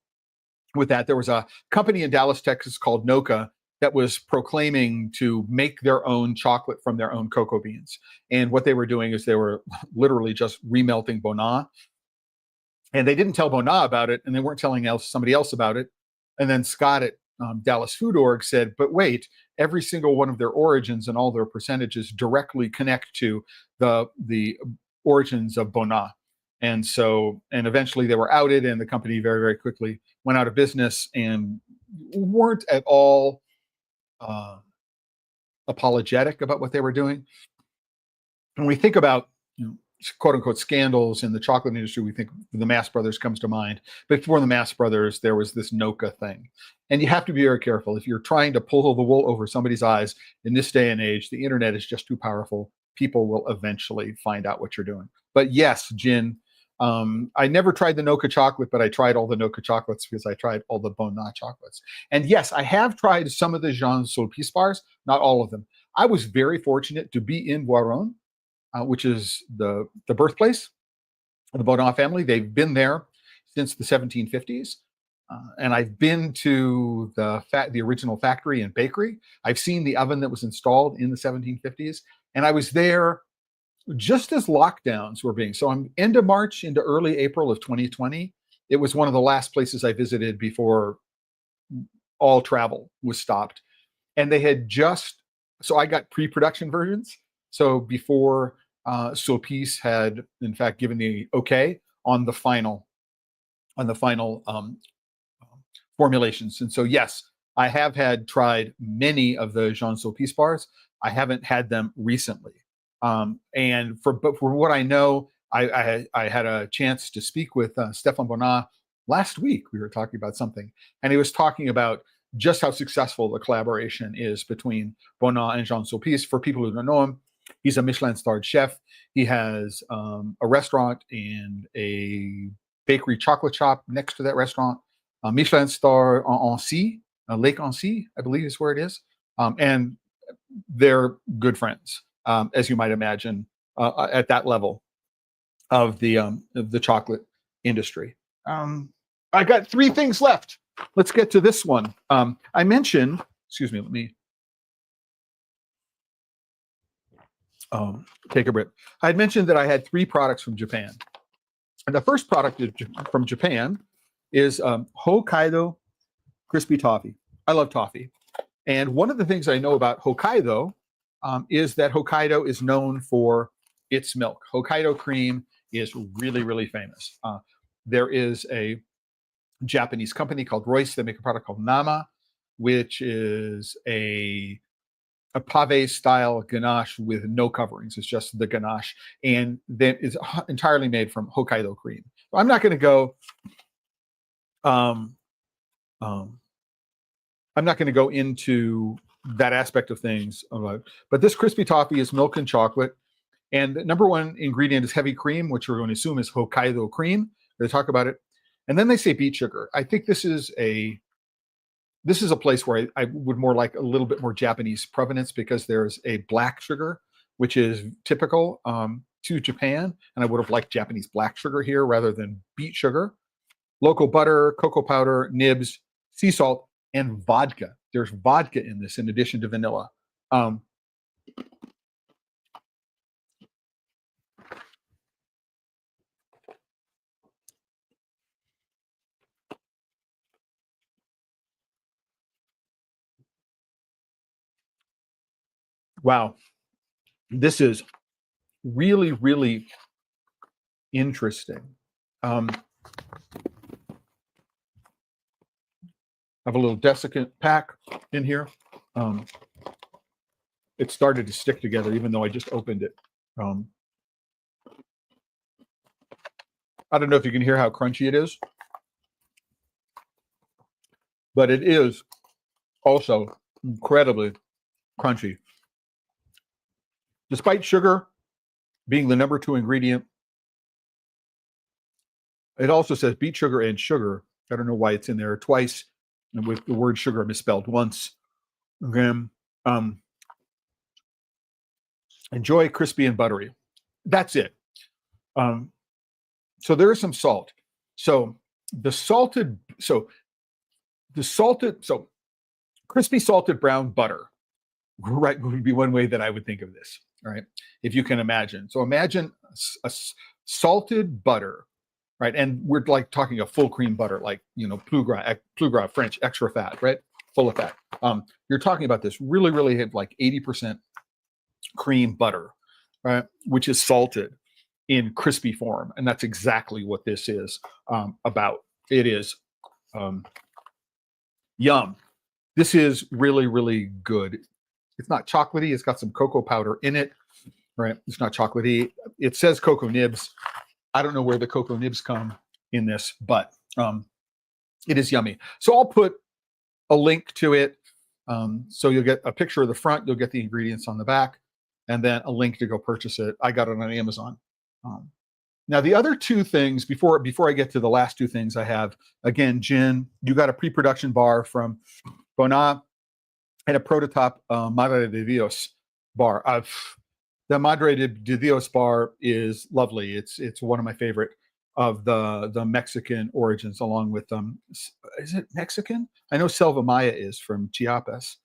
with that, there was a company in Dallas, Texas called Noka that was proclaiming to make their own chocolate from their own cocoa beans. And what they were doing is they were literally just remelting Bona. And they didn't tell Bona about it, and they weren't telling somebody else about it. And then Scott at Dallas Food Org said, but wait, every single one of their origins and all their percentages directly connect to the origins of Bona. And so, and eventually they were outed, and the company very, very quickly went out of business and weren't at all apologetic about what they were doing. When we think about, quote unquote scandals in the chocolate industry, we think the Mass Brothers comes to mind. But before the Mass Brothers, there was this Noka thing. And you have to be very careful. If you're trying to pull the wool over somebody's eyes in this day and age, the internet is just too powerful. People will eventually find out what you're doing. But yes, Jin, I never tried the Noka chocolate, but I tried all the Noka chocolates because I tried all the Bona chocolates. And yes, I have tried some of the Jean Sulpice bars, not all of them. I was very fortunate to be in Voiron, which is the birthplace of the Bona family. They've been there since the 1750s. And I've been to the original factory and bakery. I've seen the oven that was installed in the 1750s. And I was there just as lockdowns were being. So I'm end of March into early April of 2020. It was one of the last places I visited before all travel was stopped. And they had so I got pre-production versions. So before Sulpice had, in fact, given the okay on the final formulations. And so, yes, I have tried many of the Jean Sulpice bars. I haven't had them recently. But for what I know, I had a chance to speak with Stéphane Bonnat last week. We were talking about something, and he was talking about just how successful the collaboration is between Bonnat and Jean Sulpice. For people who don't know him, he's a Michelin-starred chef. He has a restaurant and a bakery chocolate shop next to that restaurant. Michelin star en Annecy, Lake Annecy, I believe is where it is. And they're good friends, as you might imagine, at that level of the chocolate industry. I got 3 things left. Let's get to this one. I mentioned, excuse me, let me take a break. I had mentioned that I had 3 products from Japan. And the first product from Japan is Hokkaido crispy toffee. I love toffee. And one of the things I know about Hokkaido is that Hokkaido is known for its milk. Hokkaido cream is really, really famous. There is a Japanese company called Royce that make a product called Nama, which is a pave style ganache with no coverings. It's just the ganache, and that is entirely made from Hokkaido cream. So I'm not going to go. I'm not going to go into that aspect of things, but this crispy toffee is milk and chocolate, and the number one ingredient is heavy cream, which we're going to assume is Hokkaido cream. They talk about it, and then they say beet sugar. I think this is a place where I would more like a little bit more Japanese provenance, because there's a black sugar, which is typical to Japan. And I would have liked Japanese black sugar here rather than beet sugar. Local butter, cocoa powder, nibs, sea salt, and vodka. There's vodka in this in addition to vanilla. Wow, this is really, really interesting. I have a little desiccant pack in here. Um, it started to stick together even though I just opened it. I don't know if you can hear how crunchy it is, but it is also incredibly crunchy. Despite sugar being the number 2 ingredient, it also says beet sugar and sugar. I don't know why it's in there twice, and with the word sugar misspelled once. Okay. Enjoy crispy and buttery. That's it. So there is some salt. So the salted, so crispy salted brown butter, right, would be one way that I would think of this. All right, if you can imagine. So imagine a salted butter, right, and we're like talking a full cream butter, like plus gras French, extra fat, right, full of fat. You're talking about this really, really like 80% cream butter, right, which is salted in crispy form, and that's exactly what this is about. It is yum. This is really, really good. It's not chocolatey. It's got some cocoa powder in it, right? It's not chocolatey. It says cocoa nibs. I don't know where the cocoa nibs come in this, but it is yummy. So I'll put a link to it. So you'll get a picture of the front. You'll get the ingredients on the back, and then a link to go purchase it. I got it on Amazon. Now, the other two things, before I get to the last two things I have, again, gin, you got a pre-production bar from Bona and a prototype Madre de Dios bar. The Madre de Dios bar is lovely. It's one of my favorite of the Mexican origins, along with is it Mexican? I know Selva Maya is from Chiapas,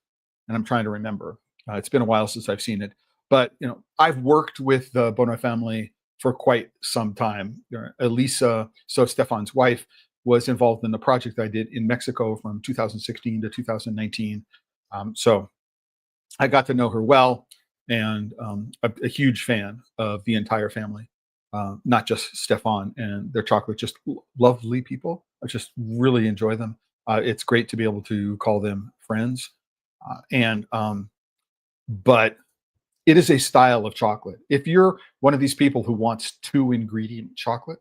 and I'm trying to remember. It's been a while since I've seen it, but I've worked with the Bona family for quite some time. Elisa, so Stefan's wife, was involved in the project I did in Mexico from 2016 to 2019. So I got to know her well, and a huge fan of the entire family, not just Stefan and their chocolate, just lovely people. I just really enjoy them. It's great to be able to call them friends. But it is a style of chocolate. If you're one of these people who wants 2-ingredient chocolate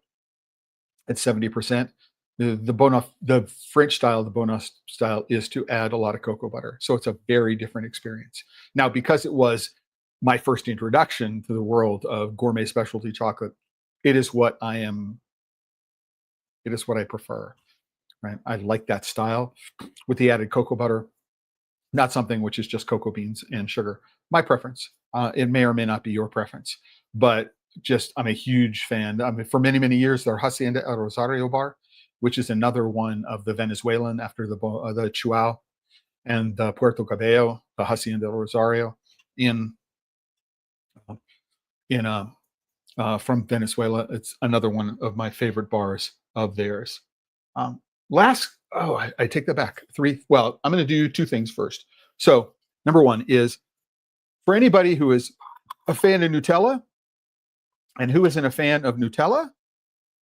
at 70%, the French style, the Bona style, is to add a lot of cocoa butter. So it's a very different experience. Now, because it was my first introduction to the world of gourmet specialty chocolate, it is what I prefer, right? I like that style with the added cocoa butter, not something which is just cocoa beans and sugar. My preference. It may or may not be your preference, but just I'm a huge fan. I mean, for many, many years, their Hacienda El Rosario bar, which is another one of the Venezuelan after the Chuao and the Puerto Cabello, the Hacienda El Rosario from Venezuela. It's another one of my favorite bars of theirs. I take that back. Well, I'm going to do two things first. So number one is, for anybody who is a fan of Nutella and who isn't a fan of Nutella,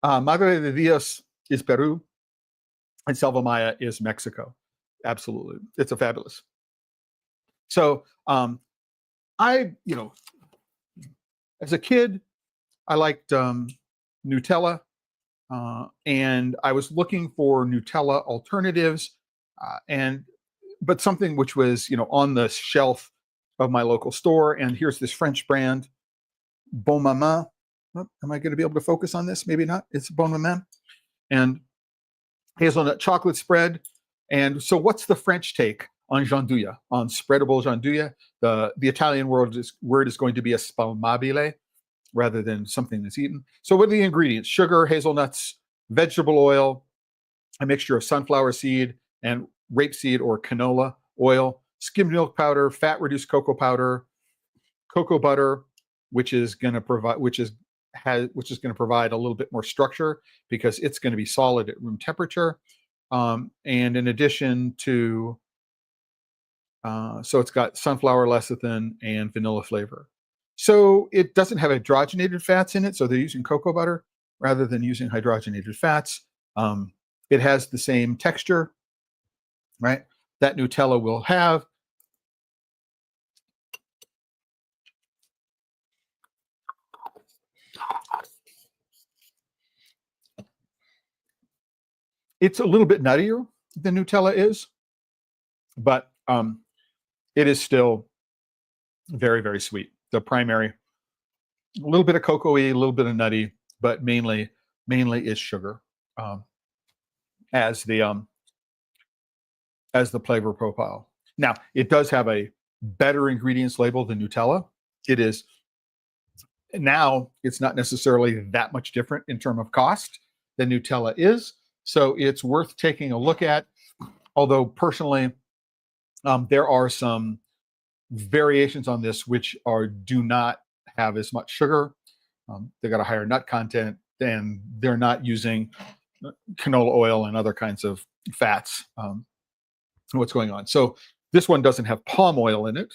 Madre de Dios is Peru and Selva Maya is Mexico. Absolutely. It's a fabulous. So as a kid, I liked Nutella, and I was looking for Nutella alternatives, but something which was on the shelf of my local store. And here's this French brand, Bon Maman. Am I going to be able to focus on this? Maybe not. It's Bon Maman and hazelnut chocolate spread. And so, what's the French take on gianduja, on spreadable gianduja? The Italian word is going to be a spalmabile, rather than something that's eaten. So what are the ingredients? Sugar, hazelnuts, vegetable oil, a mixture of sunflower seed and rapeseed or canola oil, skimmed milk powder, fat reduced cocoa powder, cocoa butter, which is going to provide a little bit more structure because it's going to be solid at room temperature. And in addition to So it's got sunflower lecithin and vanilla flavor. So it doesn't have hydrogenated fats in it. So they're using cocoa butter rather than using hydrogenated fats. It has the same texture, right, that Nutella will have. It's a little bit nuttier than Nutella is, but it is still very, very sweet. The primary, a little bit of cocoa-y, a little bit of nutty, but mainly is sugar as the flavor profile. Now, it does have a better ingredients label than Nutella. It is now, it's not necessarily that much different in terms of cost than Nutella is. So it's worth taking a look at. Although personally, there are some variations on this which do not have as much sugar. They got a higher nut content, and they're not using canola oil and other kinds of fats. What's going on? So this one doesn't have palm oil in it,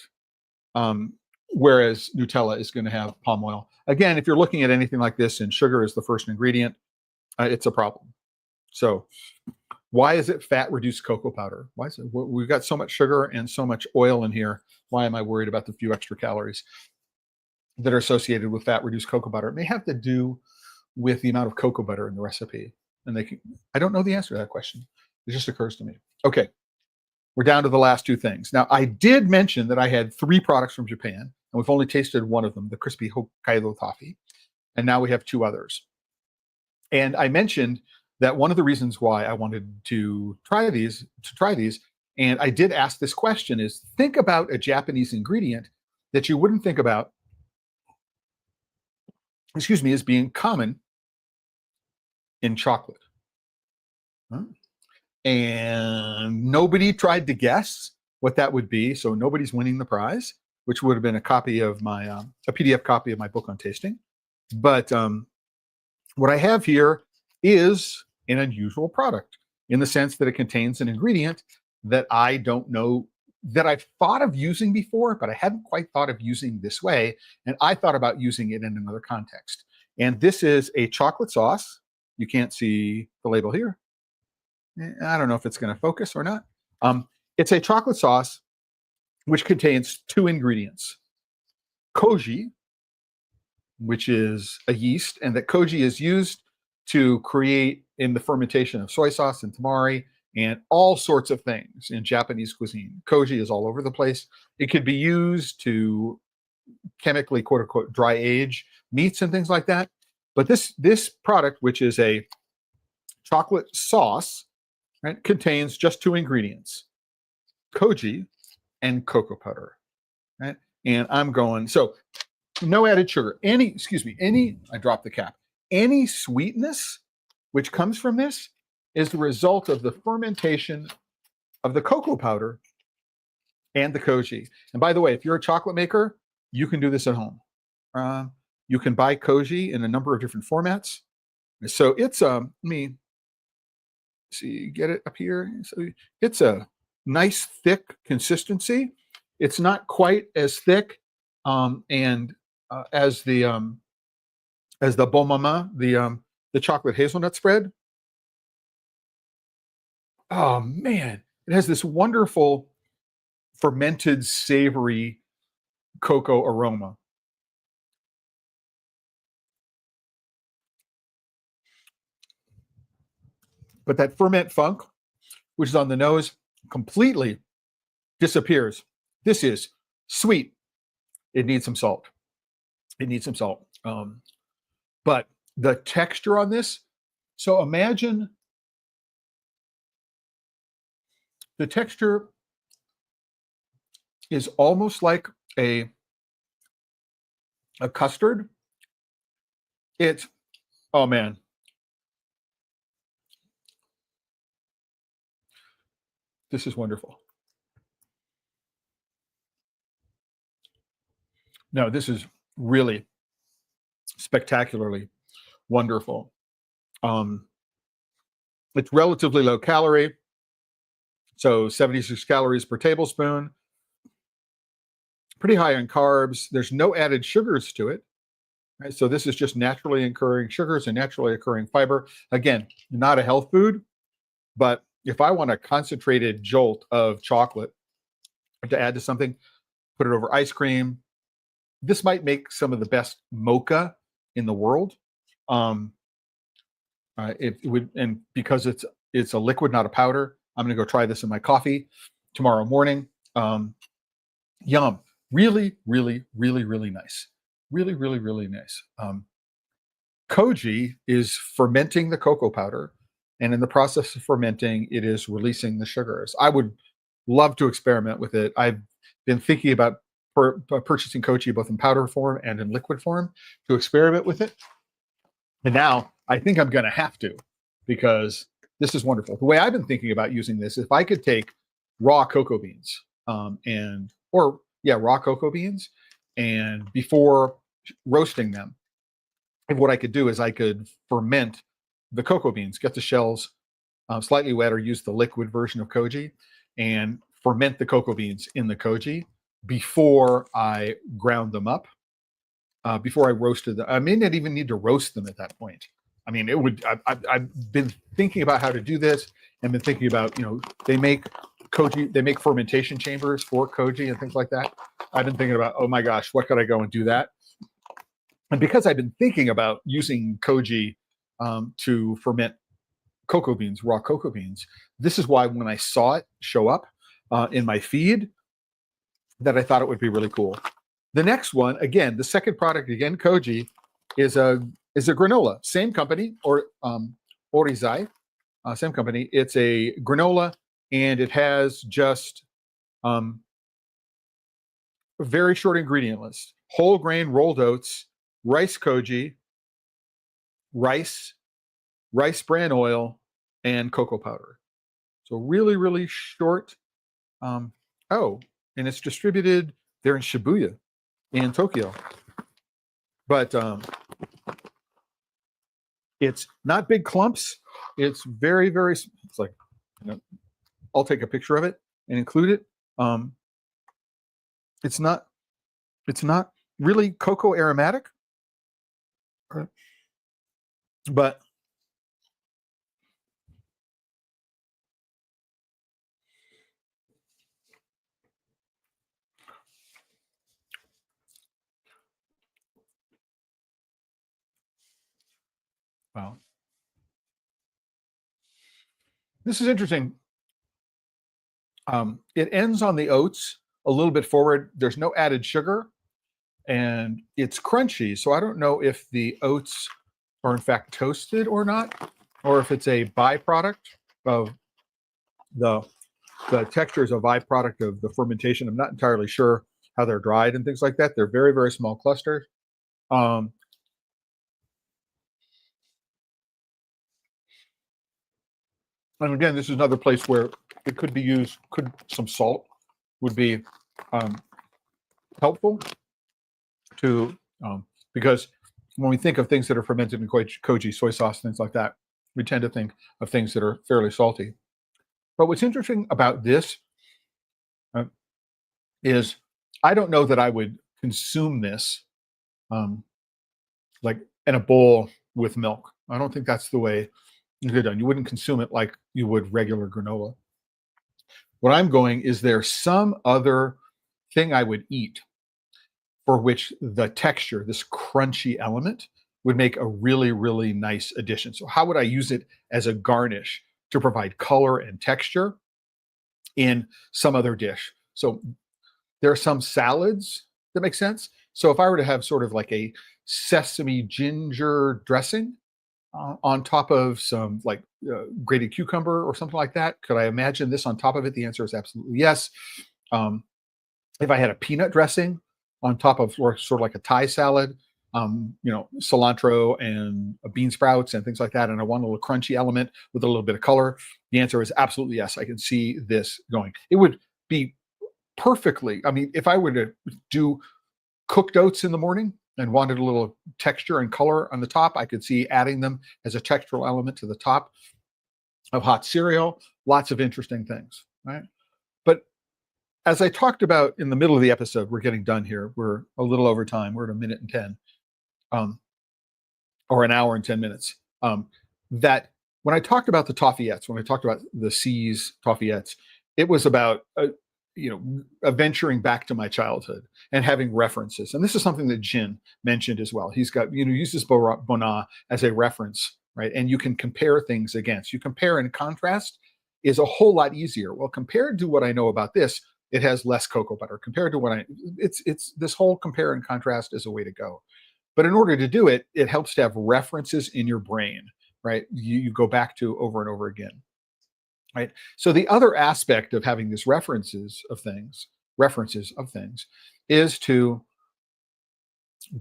whereas Nutella is going to have palm oil. Again, if you're looking at anything like this and sugar is the first ingredient, it's a problem. So why is it fat reduced cocoa powder? Why is it? We've got so much sugar and so much oil in here. Why am I worried about the few extra calories that are associated with fat reduced cocoa butter? It may have to do with the amount of cocoa butter in the recipe. And I don't know the answer to that question. It just occurs to me. Okay, we're down to the last two things. Now, I did mention that I had 3 products from Japan, and we've only tasted one of them, the crispy Hokkaido toffee. And now we have 2 others. And I mentioned that one of the reasons why I wanted to try these, and I did ask this question, is think about a Japanese ingredient that you wouldn't think about, as being common in chocolate. And nobody tried to guess what that would be, so nobody's winning the prize, which would have been a copy of my a PDF copy of my book on tasting. But what I have here is an unusual product in the sense that it contains an ingredient that I don't know, that I've thought of using before, but I hadn't quite thought of using this way. And I thought about using it in another context. And this is a chocolate sauce. You can't see the label here. I don't know if it's going to focus or not. It's a chocolate sauce which contains 2 ingredients. Koji, which is a yeast, and that koji is used to create in the fermentation of soy sauce and tamari and all sorts of things in Japanese cuisine. Koji is all over the place. It could be used to chemically, quote unquote, dry age meats and things like that. But this product, which is a chocolate sauce, right, contains just 2 ingredients: koji and cocoa powder, right? And I'm going, so no added sugar. I dropped the cap. Any sweetness which comes from this is the result of the fermentation of the cocoa powder and the koji. And by the way, if you're a chocolate maker, you can do this at home. You can buy koji in a number of different formats. So it's let me see, get it up here. So it's a nice thick consistency. It's not quite as thick as the bon mama, the chocolate hazelnut spread. Oh man, it has this wonderful fermented savory cocoa aroma. But that ferment funk, which is on the nose, completely disappears. This is sweet. It needs some salt. But the texture on this, so imagine the texture is almost like a custard. It's, oh man. This is wonderful. No, this is really spectacularly wonderful. It's relatively low calorie, so 76 calories per tablespoon. pretty high on carbs. There's no added sugars to it. Right? So this is just naturally occurring sugars and naturally occurring fiber. Again, not a health food, but if I want a concentrated jolt of chocolate to add to something, put it over ice cream. This might make some of the best mocha in the world. It would, and because it's a liquid, not a powder, I'm going to go try this in my coffee tomorrow morning. Yum! Really, really, really, really nice. Really, really, really nice. Koji is fermenting the cocoa powder, and in the process of fermenting, it is releasing the sugars. I would love to experiment with it. I've been thinking about purchasing koji both in powder form and in liquid form to experiment with it. And now I think I'm going to have to, because this is wonderful. The way I've been thinking about using this, if I could take raw cocoa beans raw cocoa beans, and before roasting them, and what I could do is I could ferment the cocoa beans, get the shells slightly wet, or use the liquid version of koji, and ferment the cocoa beans in the koji before I ground them up, before I roasted them. I may not even need to roast them at that point. I mean, it would. I've been thinking about how to do this, and been thinking about, they make koji, they make fermentation chambers for koji and things like that. I've been thinking about, oh my gosh, what could I go and do that? And because I've been thinking about using koji to ferment cocoa beans, raw cocoa beans, this is why when I saw it show up in my feed, that I thought it would be really cool. The next one, again, the second product, again, koji, is a granola. Same company, or Orizai, same company. It's a granola, and it has just a very short ingredient list: whole grain rolled oats, rice koji, rice bran oil, and cocoa powder. So really, really short. And it's distributed there in Shibuya in Tokyo. But it's not big clumps. It's very, very, it's like, I'll take a picture of it and include it. It's not really cocoa aromatic, but wow. This is interesting. It ends on the oats a little bit forward. There's no added sugar, and it's crunchy. So I don't know if the oats are in fact toasted or not, or if it's a byproduct of the texture is a byproduct of the fermentation. I'm not entirely sure how they're dried and things like that. They're very, very small clusters. And again, this is another place where it could be used. Some salt would be helpful to, because when we think of things that are fermented in koji, soy sauce, things like that, we tend to think of things that are fairly salty. But what's interesting about this is I don't know that I would consume this like in a bowl with milk. I don't think that's the way you're done. You wouldn't consume it like you would regular granola. What I'm going, is there some other thing I would eat for which the texture, this crunchy element, would make a really, really nice addition? So how would I use it as a garnish to provide color and texture in some other dish? So there are some salads that make sense. So if I were to have sort of like a sesame ginger dressing on top of some like grated cucumber or something like that, could I imagine this on top of it? The answer is absolutely yes. If I had a peanut dressing on top of, or sort of like a Thai salad, cilantro and bean sprouts and things like that, and I want a little crunchy element with a little bit of color, the answer is absolutely yes. I can see this going. It would be perfectly, I mean, if I were to do cooked oats in the morning and wanted a little texture and color on the top, I could see adding them as a textural element to the top of hot cereal. Lots of interesting things, right? But as I talked about in the middle of the episode, we're getting done here. We're a little over time. We're at 1 minute and 10, um, or an hour and 10 minutes. That when I talked about the toffeeettes, when I talked about the C's toffeeettes, it was about venturing back to my childhood and having references. And this is something that Jin mentioned as well. He's got uses Bona as a reference, right? And you can compare things against. You compare and contrast is a whole lot easier. Well, compared to what I know about this, it has less cocoa butter. Compared to it's this whole compare and contrast is a way to go. But in order to do it, it helps to have references in your brain, right? You go back to over and over again, right? So the other aspect of having these references of things, is to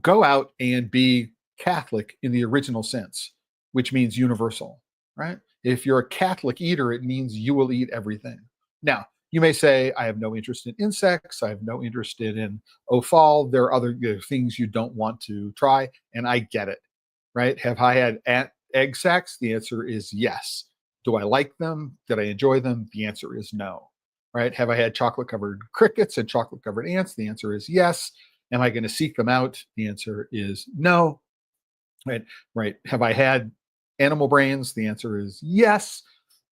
go out and be Catholic in the original sense, which means universal, right? If you're a Catholic eater, it means you will eat everything. Now, you may say, I have no interest in insects. I have no interest in offal. There are other things you don't want to try, and I get it, right? Have I had egg sacs? The answer is yes. Do I like them? Did I enjoy them? The answer is no, right? Have I had chocolate-covered crickets and chocolate-covered ants? The answer is yes. Am I going to seek them out? The answer is no, right? Right. Have I had animal brains? The answer is yes.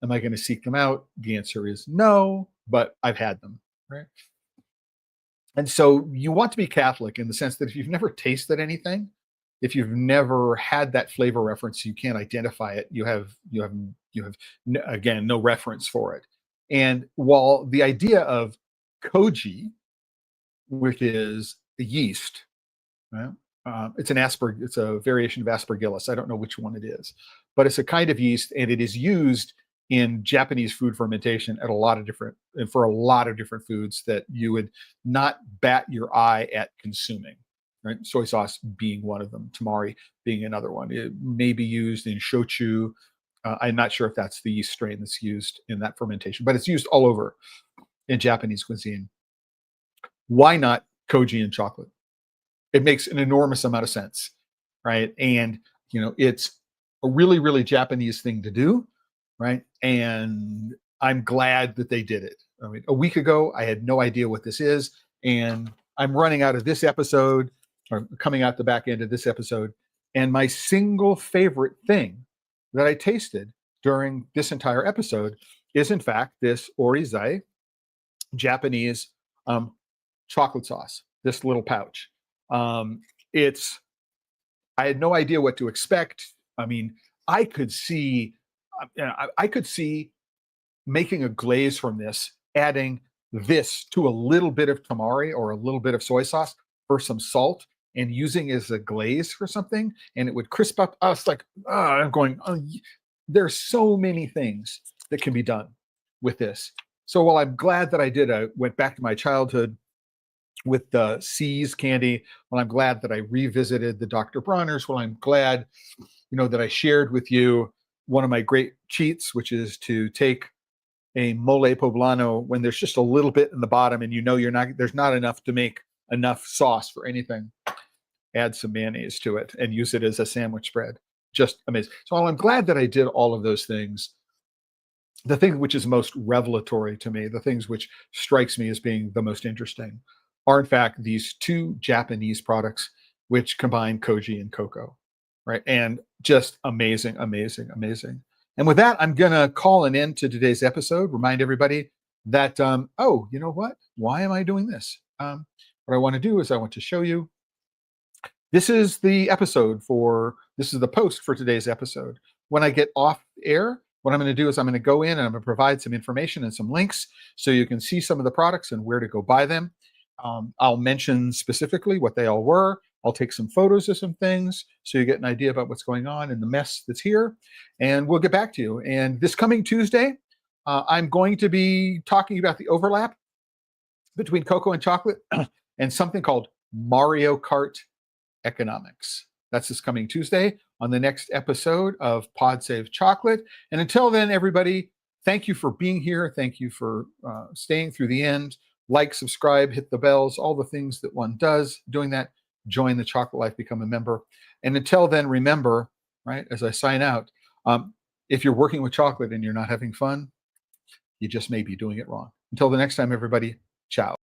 Am I going to seek them out? The answer is no, but I've had them, right? And so you want to be Catholic in the sense that if you've never tasted anything, if you've never had that flavor reference, you can't identify it. You have again no reference for it. And while the idea of koji, which is a yeast, right? It's a variation of aspergillus. I don't know which one it is, but it's a kind of yeast, and it is used in Japanese food fermentation for a lot of different foods that you would not bat your eye at consuming. Right? Soy sauce being one of them, tamari being another one. It may be used in shochu. I'm not sure if that's the yeast strain that's used in that fermentation, but it's used all over in Japanese cuisine. Why not koji and chocolate? It makes an enormous amount of sense, right? And it's a really, really Japanese thing to do, right? And I'm glad that they did it. I mean, a week ago, I had no idea what this is, and I'm running out of this episode, or coming out the back end of this episode, and my single favorite thing that I tasted during this entire episode is, in fact, this Orizai Japanese chocolate sauce, this little pouch. I had no idea what to expect. I mean, I could see making a glaze from this, adding this to a little bit of tamari or a little bit of soy sauce for some salt, and using it as a glaze for something, and it would crisp up. I was like, I'm going, there's so many things that can be done with this. So while I'm glad that I went back to my childhood with the C's candy, well, I'm glad that I revisited the Dr. Bronner's. Well, I'm glad, that I shared with you one of my great cheats, which is to take a mole poblano when there's just a little bit in the bottom, and there's not enough to make enough sauce for anything. Add some mayonnaise to it and use it as a sandwich spread. Just amazing. So while I'm glad that I did all of those things, the thing which is most revelatory to me, the things which strikes me as being the most interesting, are in fact these two Japanese products which combine koji and cocoa, right? And just amazing, amazing, amazing. And with that, I'm going to call an end to today's episode. Remind everybody that, you know what? Why am I doing this? What I want to do is I want to show you. This is the post for today's episode. When I get off air, what I'm going to do is I'm going to go in and I'm going to provide some information and some links so you can see some of the products and where to go buy them. I'll mention specifically what they all were. I'll take some photos of some things so you get an idea about what's going on and the mess that's here. And we'll get back to you. And this coming Tuesday, I'm going to be talking about the overlap between cocoa and chocolate and something called Mario Kart economics. That's this coming Tuesday on the next episode of Pod Save Chocolate. And until then, everybody, thank you for being here. Thank you for staying through the end. Like, subscribe, hit the bells, all the things that one does. Doing that, join the Chocolate Life, become a member. And until then, remember, right, as I sign out, if you're working with chocolate and you're not having fun, you just may be doing it wrong. Until the next time, everybody, Ciao.